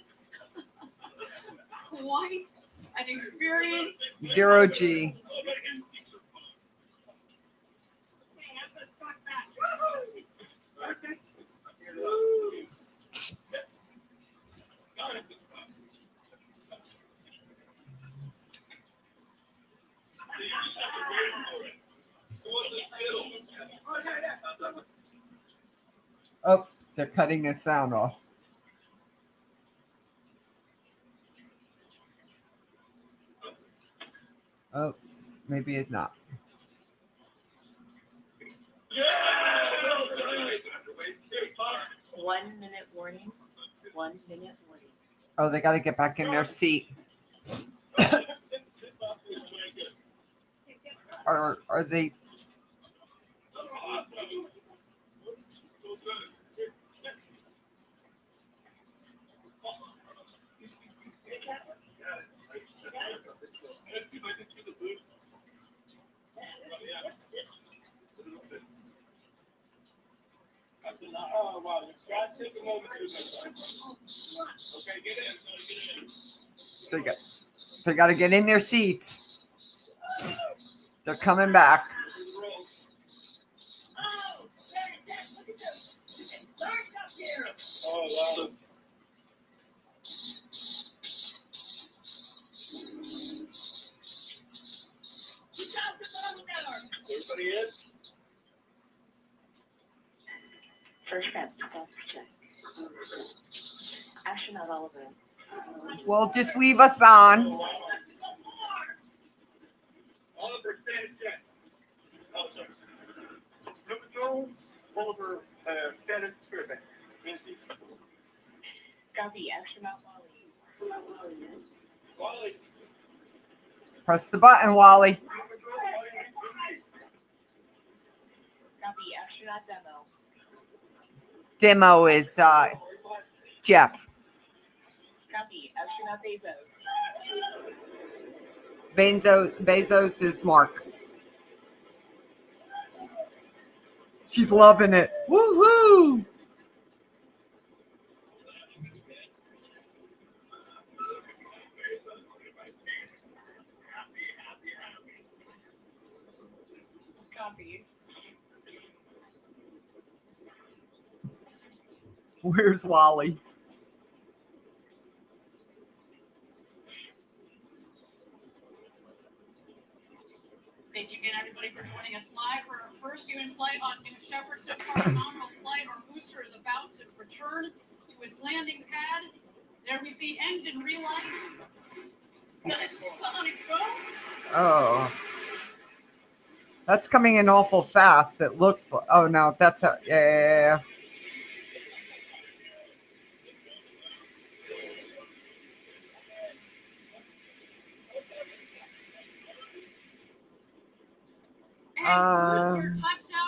quite an experience. 0G. Oh, they're cutting the sound off. Oh, maybe it's not. One minute warning. 1 minute warning. Oh, they got to get back in their seat. Are they? They got to get in their seats. They're coming back. First step, check. Astronaut Oliver. Well, just leave us on. Copy, astronaut Wally. Press the button, Wally. Copy, astronaut demo. Demo is Jeff. Copy, astronaut Bezos. Bezos is Mark. She's loving it. Woo-hoo! Copy. Where's Wally? Thank you again, everybody, for joining us live for our first human flight on New Shepard. So far, phenomenal flight. Our booster is about to return to its landing pad. There we see engine relights. The sonic boom. Oh. That's coming in awful fast. It looks like. Oh, no. That's a. Yeah.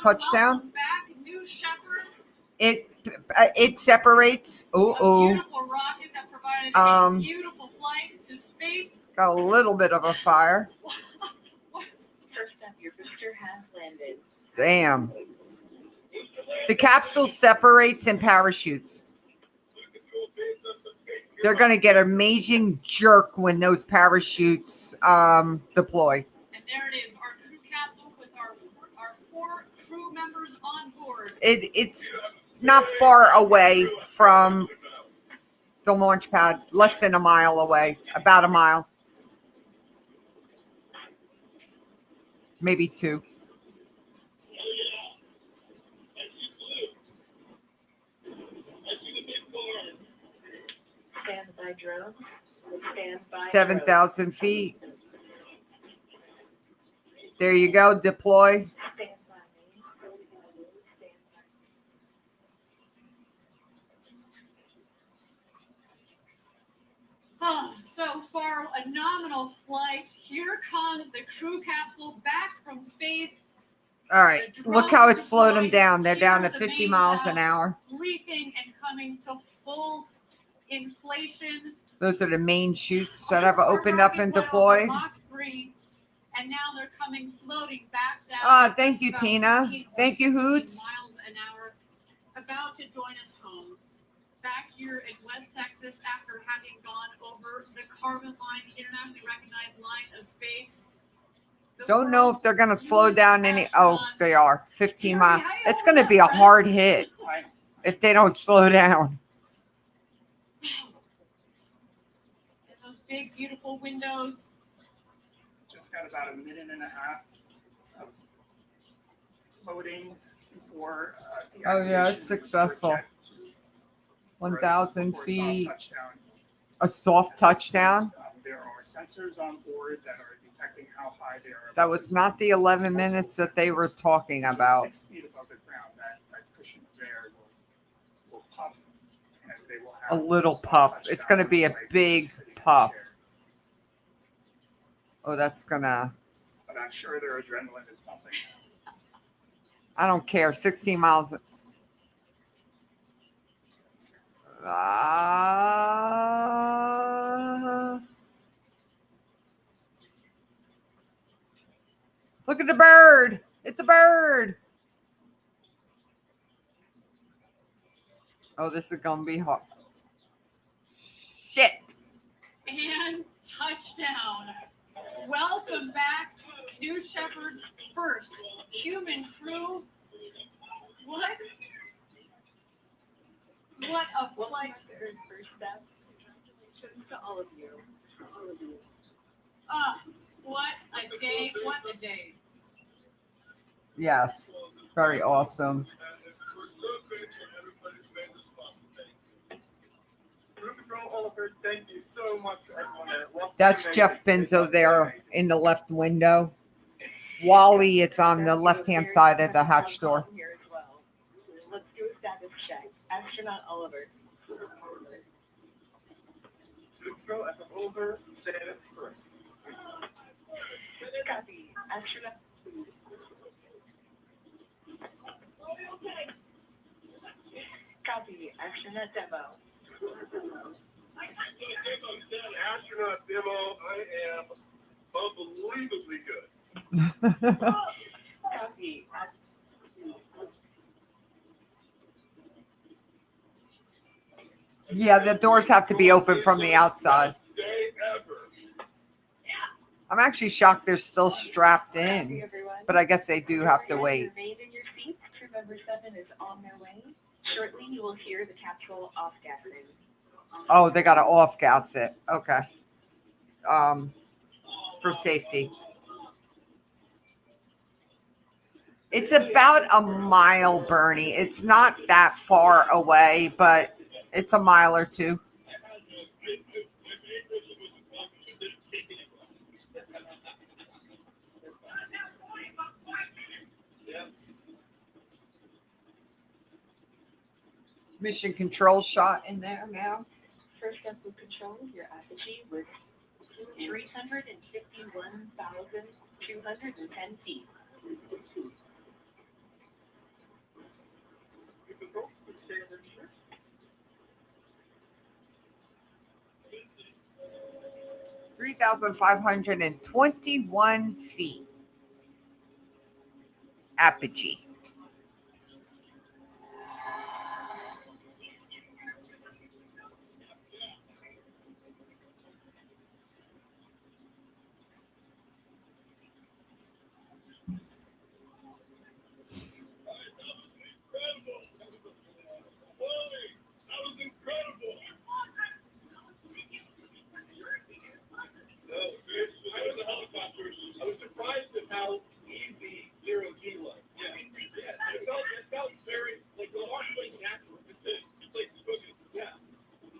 Touchdown. Back, New Shepard. It separates. A beautiful rocket that provided a beautiful flight to space. Got a little bit of a fire. First up, your booster has landed. Damn. The capsule separates and parachutes. They're going to get an amazing jerk when those parachutes deploy. And there it is, our crew capsule with our 4 crew members on board. It's not far away from the launch pad, less than a mile away, about a mile. Maybe 2. Stand by drone. Stand by 7,000 feet. There you go. Deploy. Stand by me. Stand by. Oh, so far, a nominal flight. Here comes the crew capsule back from space. All right. Look how it slowed them down. They're down to 50 miles an hour. Leaping and coming to full inflation. Those are the main chutes that have opened up and deployed. Mach 3, and now they're coming floating back down. Ah, thank you, Tina. Thank you, Hoots. Miles an hour, about to join us home. Back here in West Texas, after having gone over the Carbon Line, the internationally recognized line of space. Don't know if they're going to slow down any. Oh, they are. 15 miles. It's going to be a hard hit if they don't slow down. And those big, beautiful windows. Just got about a minute and a half of floating before the Oh, yeah, activation it's of the successful. jet to- 1,000 for a soft feet. touchdown. A soft touchdown. There are sensors on board that are detecting how high they are. That was not the 11 minutes that they were talking Just about. 6 feet above the ground, that cushion of air will puff, and they will A have little soft puff. touchdown It's going to be a like big sitting in a puff. chair. Oh, that's going to. But I'm sure their adrenaline is pumping. I don't care. 16 miles. Look at the bird. It's a bird. Oh, this is going to be hard. Shit. And touchdown. Welcome back, New Shepard's first human crew. What a flight. Earth's first step. Congratulations to all of you. All of you. What a day. What a day. Yes. Very awesome. Thank you so much, everyone. That's Jeff Benzo there in the left window. Wally is on the left-hand side of the hatch door. Here as well. Let's do a status check. Astronaut Oliver. Go at the over status correct. Copy. Astronaut. Copy. Astronaut demo. Astronaut demo, I am unbelievably good. Copy. Yeah, the doors have to be open from the outside. I'm actually shocked they're still strapped in, but I guess they do have to wait. Remain in your seats. Crew member 7 is on their way. Shortly, you will hear the capsule off-gassing. Oh, they got to off gas it. Okay. For safety. It's about a mile, Bernie. It's not that far away, but it's a mile or two. Mission control shot in there now. First up with control, your apogee was 351,210 feet. Three 3,521 feet. Apogee. I was surprised at how easy zero G was. Yeah, it felt very like the launch was natural. It's like yeah.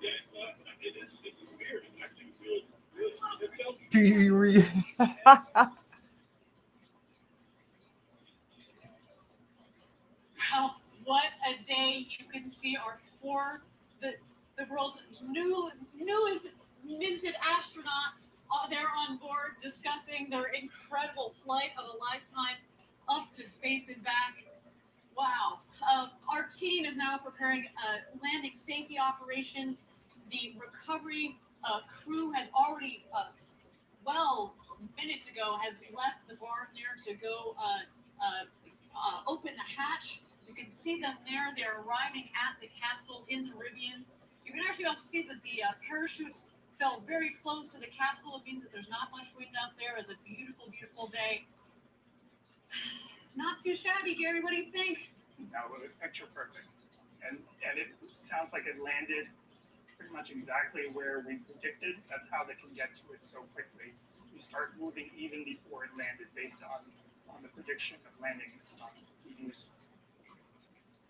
It's weird. It actually feels good. It felt Do you read? a day you can see our the world's newest minted astronauts. They're on board discussing their incredible flight of a lifetime up to space and back. Wow. Our team is now preparing landing safety operations. The recovery crew has already, minutes ago, has left the barn there to go open the hatch. You can see them there. They're arriving at the capsule in the Rivians. You can actually also see that the parachutes fell very close to the capsule. It means that there's not much wind out there. It's a beautiful, beautiful day. Not too shabby, Gary. What do you think? No, it was picture perfect. And it sounds like it landed pretty much exactly where we predicted. That's how they can get to it so quickly. You start moving even before it landed based on the prediction of landing these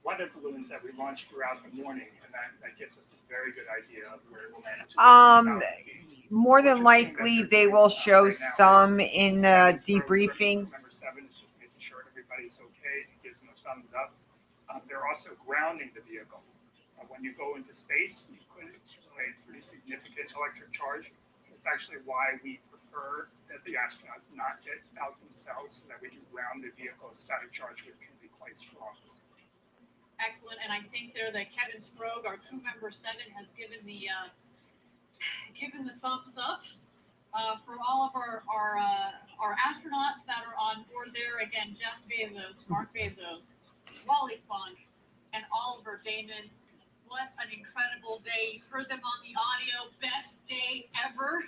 weather balloons that we launched throughout the morning, and that gives us a very good idea of where it will land. More than likely, they will show some in debriefing. Number 7 is just making sure everybody's okay. It gives them a thumbs up. They're also grounding the vehicle. When you go into space, you could accumulate pretty significant electric charge. It's actually why we prefer that the astronauts not get out themselves, so that we can ground the vehicle. Static charge can be quite strong. Excellent, and I think there that Kevin Sprogge, our crew member 7, has given the thumbs up for all of our astronauts that are on board there. Again, Jeff Bezos, Mark Bezos, Wally Funk, and Oliver Damon. What an incredible day! You heard them on the audio. Best day ever.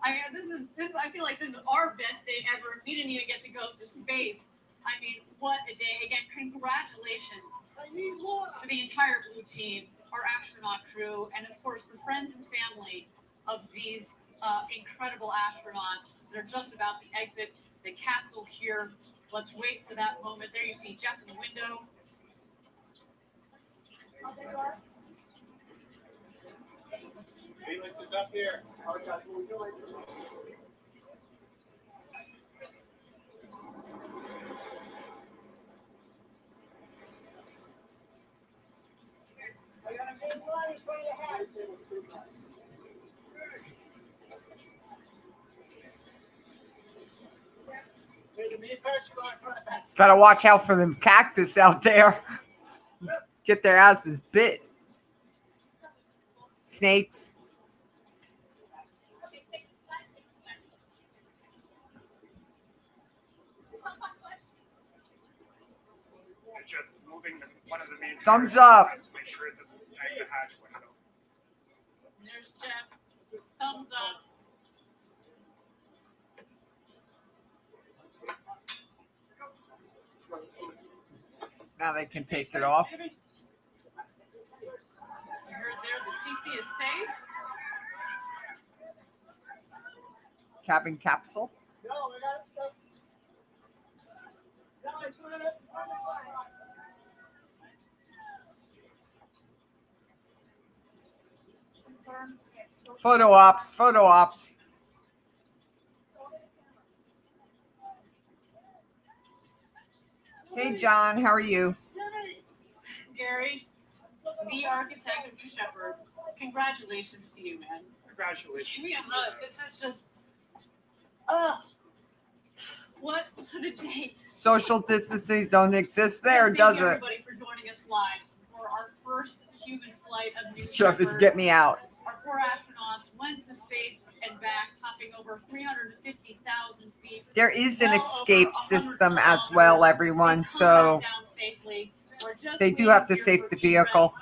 I mean, this. I feel like this is our best day ever. We didn't even get to go to space. I mean, what a day! Again, congratulations to the entire Blue team, our astronaut crew, and of course the friends and family of these incredible astronauts. They're just about to exit the capsule here. Let's wait for that moment. There you see Jeff in the window. Felix is up here. Gotta watch out for them cactus out there. Get their asses bit. Snakes. Just moving one of the main Thumbs up. to make sure it doesn't snag the hatch window. There's Jeff. Thumbs up. Now they can take it off. You heard there, the CC is safe. Cabin capsule. Photo ops, photo ops. Hey, John, how are you? Gary, the architect of New Shepard, congratulations to you, man. Congratulations. Give me a hug. This is just, what a day. Social distancing don't exist there, Thank does it? everybody for joining us live for our first human flight of New Travis, Shepard. get me out. Our 4 astronauts went to space and back, topping over 350,000 feet. There is an well escape over 100 system as kilometers. well, everyone, They come so back down safely. We're just they do waiting have to here safe for the a few vehicle. rests.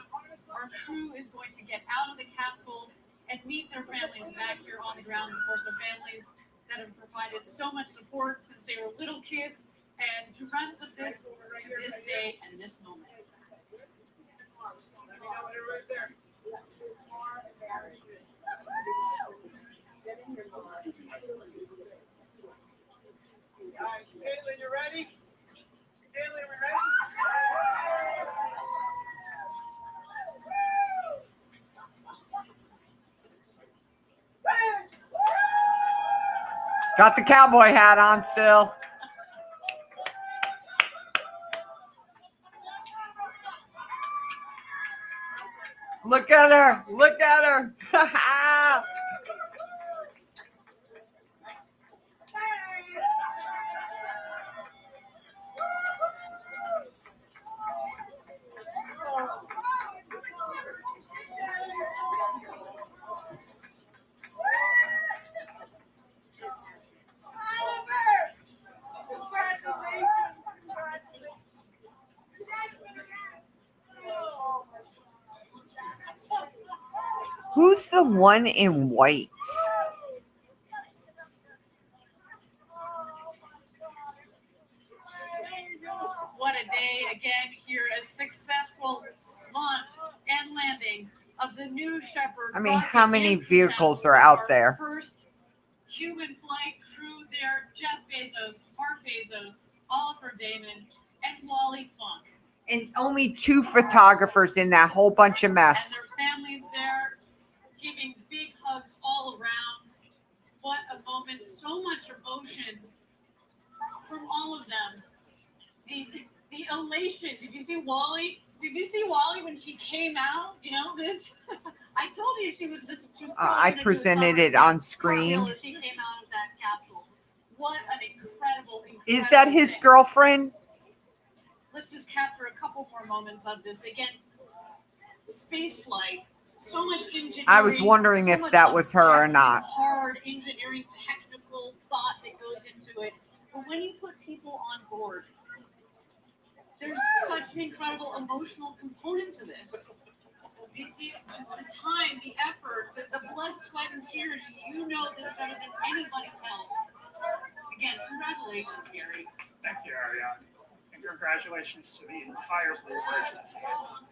Our crew is going to get out of the capsule and meet their families back here on the ground. Of course, our families that have provided so much support since they were little kids and dreamt of this to this day and this moment. Caitlin, you ready? Caitlin, we ready? Got the cowboy hat on still. Look at her. Look at her. Who's the one in white? What a day again here, a successful launch and landing of the new Shepard. I mean, how many vehicles are out there? First human flight crew there, Jeff Bezos, Mark Bezos, Oliver Damon, and Wally Funk. And only 2 photographers in that whole bunch of And mess. their families there giving big hugs all around. What a moment, so much emotion from all of them. The elation. Did you see Wally? Did you see Wally when she came out? You know this. I told you she was just. I presented it on screen. She came out of that capsule. What an incredible. Is that his thing. girlfriend? Let's just capture a couple more moments of this again. Space flight. So much engineering. I was wondering if that was her or not. Hard engineering, technical thought that goes into it. But when you put people on board, there's such an incredible emotional component to this. The time, the effort, the blood, sweat, and tears. You know this better than anybody else. Again, congratulations, Gary. Thank you, Ariane. And congratulations to the entire Blue Origin team.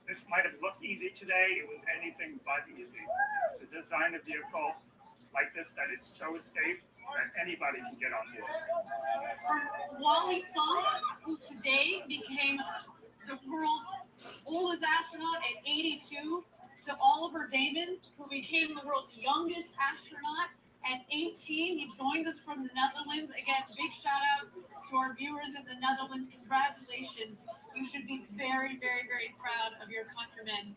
This might have looked easy today. It was anything but easy. To design a vehicle like this that is so safe that anybody can get on board. From Wally Funk, who today became the world's oldest astronaut at 82, to Oliver Damon, who became the world's youngest astronaut at 18. He joins us from the Netherlands. Again, big shout out to our viewers in the Netherlands. Congratulations. You should be very, very, very proud of your countrymen.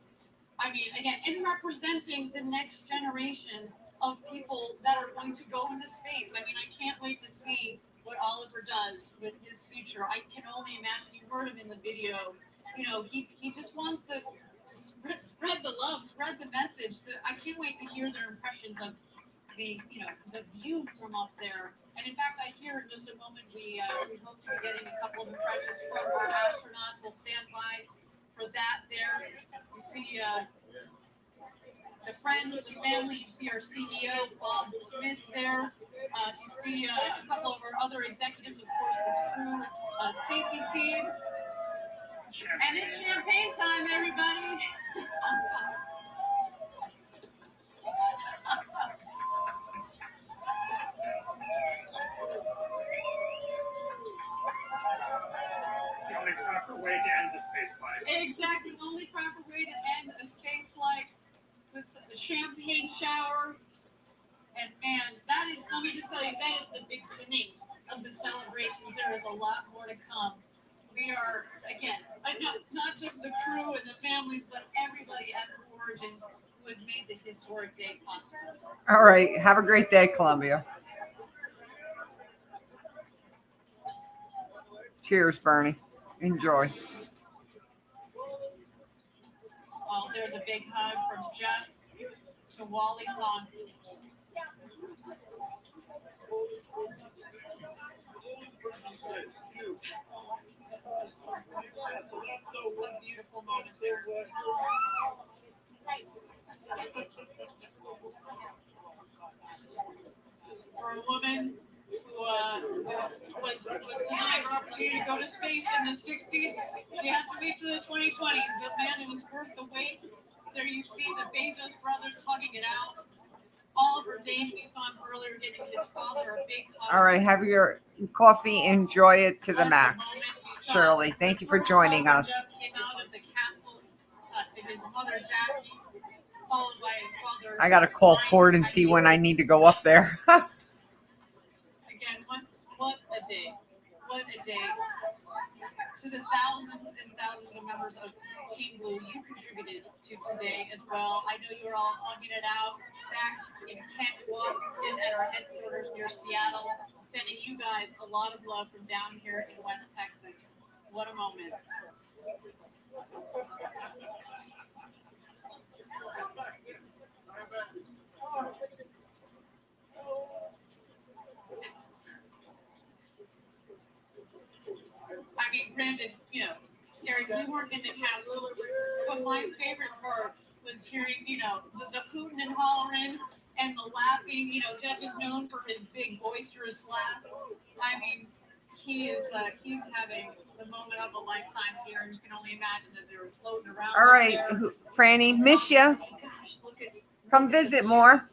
I mean, again, in representing the next generation of people that are going to go into space. I mean, I can't wait to see what Oliver does with his future. I can only imagine. You heard him in the video. You know, he just wants to spread the love, spread the message. I can't wait to hear their impressions of the view from up there. And in fact, I hear in just a moment we hope to be getting a couple of impressions from our astronauts. We'll stand by for that there. You see the friends, the family. You see our CEO, Bob Smith there. You see a couple of our other executives, of course, this crew, safety team. And it's champagne time, everybody. It's the only proper way to end the space flight. Exactly, the only proper way to end a space flight with a champagne shower. And man, that is, let me just tell you, that is the beginning of the celebration. There is a lot more to come. We are, again, not just the crew and the families, but everybody at Blue Origin who has made the historic day possible. All right. Have a great day, Columbia. Cheers, Bernie. Enjoy. Well, there's a big hug from Jeff to Wally Funk. What a beautiful moment there. For a woman who was denied her opportunity to go to space in the 60s, she had to wait to the 2020s. But man, it was worth the wait. There you see the Bezos brothers hugging it out. Oliver Damon, we saw him earlier giving his father a big hug. All right. Have your coffee. Enjoy it to the max. Shirley, thank you for joining us. Came out of the capsule to his mother, Jackie, followed by his father. I got to call Ford and see when I need to go up there. Again, what a day. What a day. to the thousands and thousands of members of Team Blue you contributed to today as well. I know you were all hugging it out back in Kent, Washington at our headquarters near Seattle, sending you guys a lot of love from down here in West Texas. What a moment. I mean, granted, Gary, we weren't in the castle, but my favorite part was hearing, the hooting and hollering and the laughing. Jeff is known for his big boisterous laugh. I mean, he's having the moment of a lifetime here, and you can only imagine that they're floating around. All right, Franny, miss ya. Gosh, Come visit more.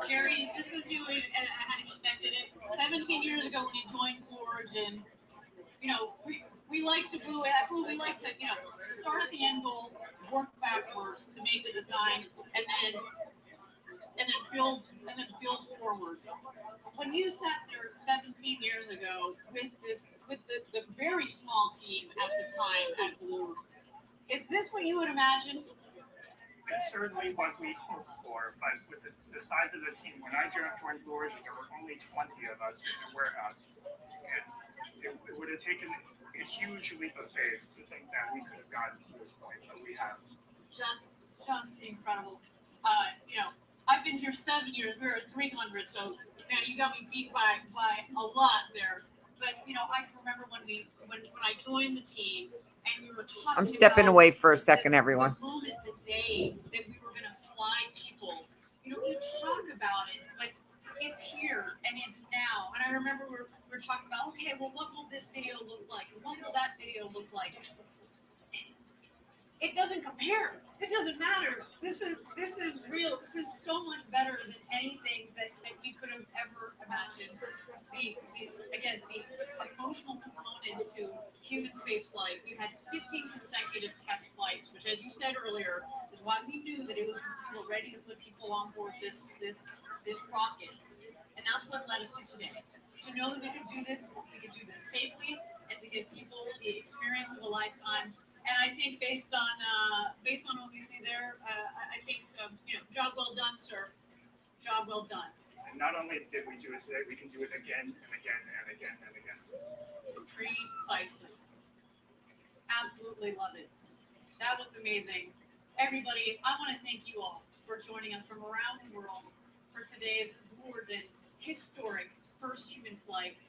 Gary, this is you, and I had expected it. 17 years ago when you joined Blue Origin, we like to we like to, start at the end goal, work backwards to make the design, and then build forwards. When you sat there 17 years ago with the very small team at the time at Blue, is this what you would imagine? It's certainly what we hoped for, but with the size of the team, when I joined Blue Origin, there were only 20 of us in the warehouse. And it would have taken a huge leap of faith to think that we could have gotten to this point, but we have. Just incredible. I've been here 7 years. We were at 300, so man, you got me beat by a lot there. But I can remember when I joined the team and we were talking. I'm stepping away for a second, this, everyone. The moment, the day that we were going to fly people. We talk about it, but it's here and it's now. And I remember we're talking about, okay, well, what will this video look like? And what will that video look like? It doesn't compare. It doesn't matter. This is real. This is so much better than anything that we could have ever imagined. The emotional component to human space flight. We had 15 consecutive test flights, which, as you said earlier, is why we knew that we were ready to put people on board this rocket. And that's what led us to today. To know that we could do this safely, and to give people the experience of a lifetime. And I think based on what we see there, I think job well done, sir. Job well done. And not only did we do it today, we can do it again and again and again and again. Precisely. Absolutely love it. That was amazing. Everybody, I want to thank you all for joining us from around the world for today's Blue Origin historic first human flight.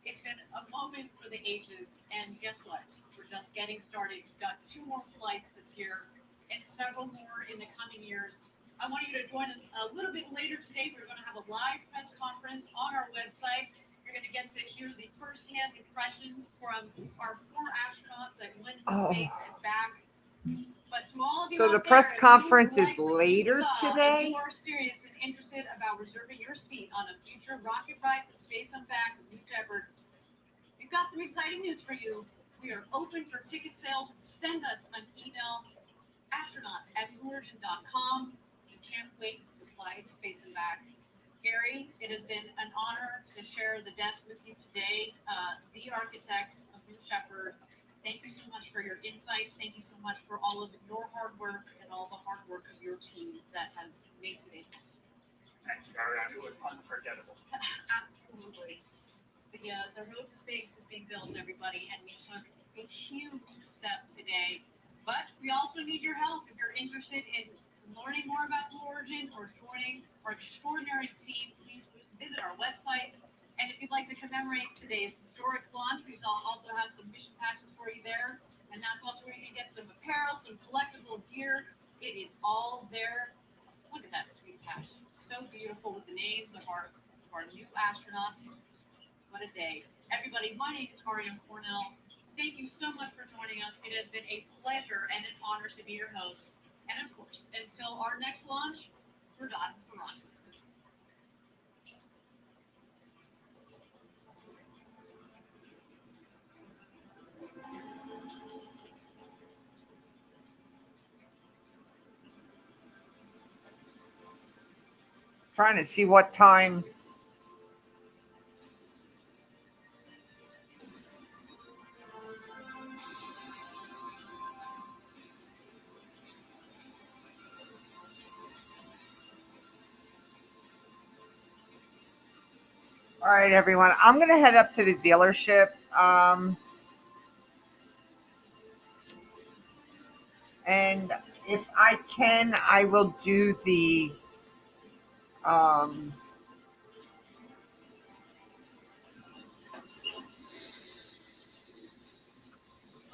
It's been a moment for the ages, and guess what? We're just getting started. We've got 2 more flights this year and several more in the coming years. I want you to join us a little bit later today. We're going to have a live press conference on our website. You're going to get to hear the firsthand impressions from our 4 astronauts that went to space and back. But to all of you So the press conference is later today? If you are serious and interested about reserving your seat on a future rocket ride to space and back with New Shepard, we've got some exciting news for you. We are open for ticket sales. Send us an email, astronauts@blueorigin.com. You can't wait to fly to space and back. Gary, it has been an honor to share the desk with you today, the architect of New Shepard. Thank you so much for your insights. Thank you so much for all of your hard work and all the hard work of your team that has made today possible. Thank you, Ariane. It was unforgettable. Absolutely. The road to space is being built, everybody, and we took a huge step today. But we also need your help if you're interested in learning more about Blue Origin or joining our extraordinary team. Please visit our website. And if you'd like to commemorate today's historic launch, we also have some mission patches for you there. And that's also where you can get some apparel, some collectible gear. It is all there. Look at that sweet patch. So beautiful with the names of our new astronauts. What a day. Everybody, my name is Mariam Cornell. Thank you so much for joining us. It has been a pleasure and an honor to be your host. And of course, until our next launch, we're done for us. Trying to see what time. All right, everyone. I'm going to head up to the dealership. And if I can, I will do the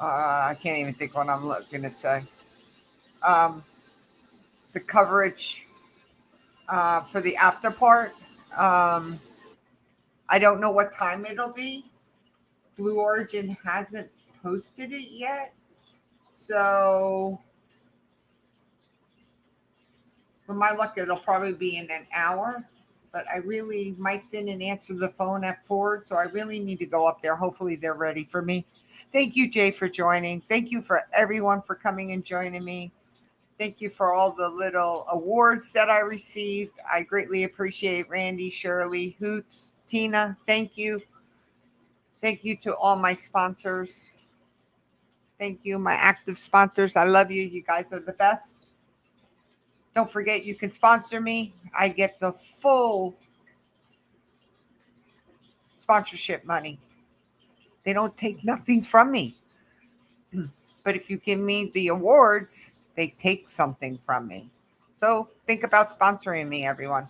I can't even think what I'm going to say. The coverage for the after part. I don't know what time it'll be. Blue Origin hasn't posted it yet. So, for my luck, it'll probably be in an hour. But Mike didn't answer the phone at Ford. So I really need to go up there. Hopefully they're ready for me. Thank you, Jay, for joining. Thank you for everyone for coming and joining me. Thank you for all the little awards that I received. I greatly appreciate Randy, Shirley, Hoots, Tina. Thank you. Thank you to all my sponsors. Thank you, my active sponsors. I love you. You guys are the best. Don't forget, you can sponsor me. I get the full sponsorship money. They don't take nothing from me. But if you give me the awards, they take something from me. So think about sponsoring me, everyone.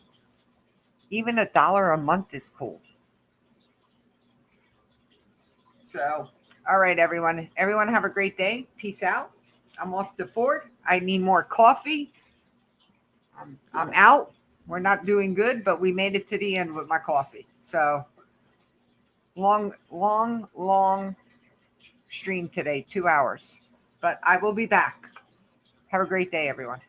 Even $1 a month is cool. So, all right, everyone. Everyone have a great day. Peace out. I'm off to Ford. I need more coffee. I'm out. We're not doing good, but we made it to the end with my coffee. So, long stream today, 2 hours. But I will be back. Have a great day, everyone.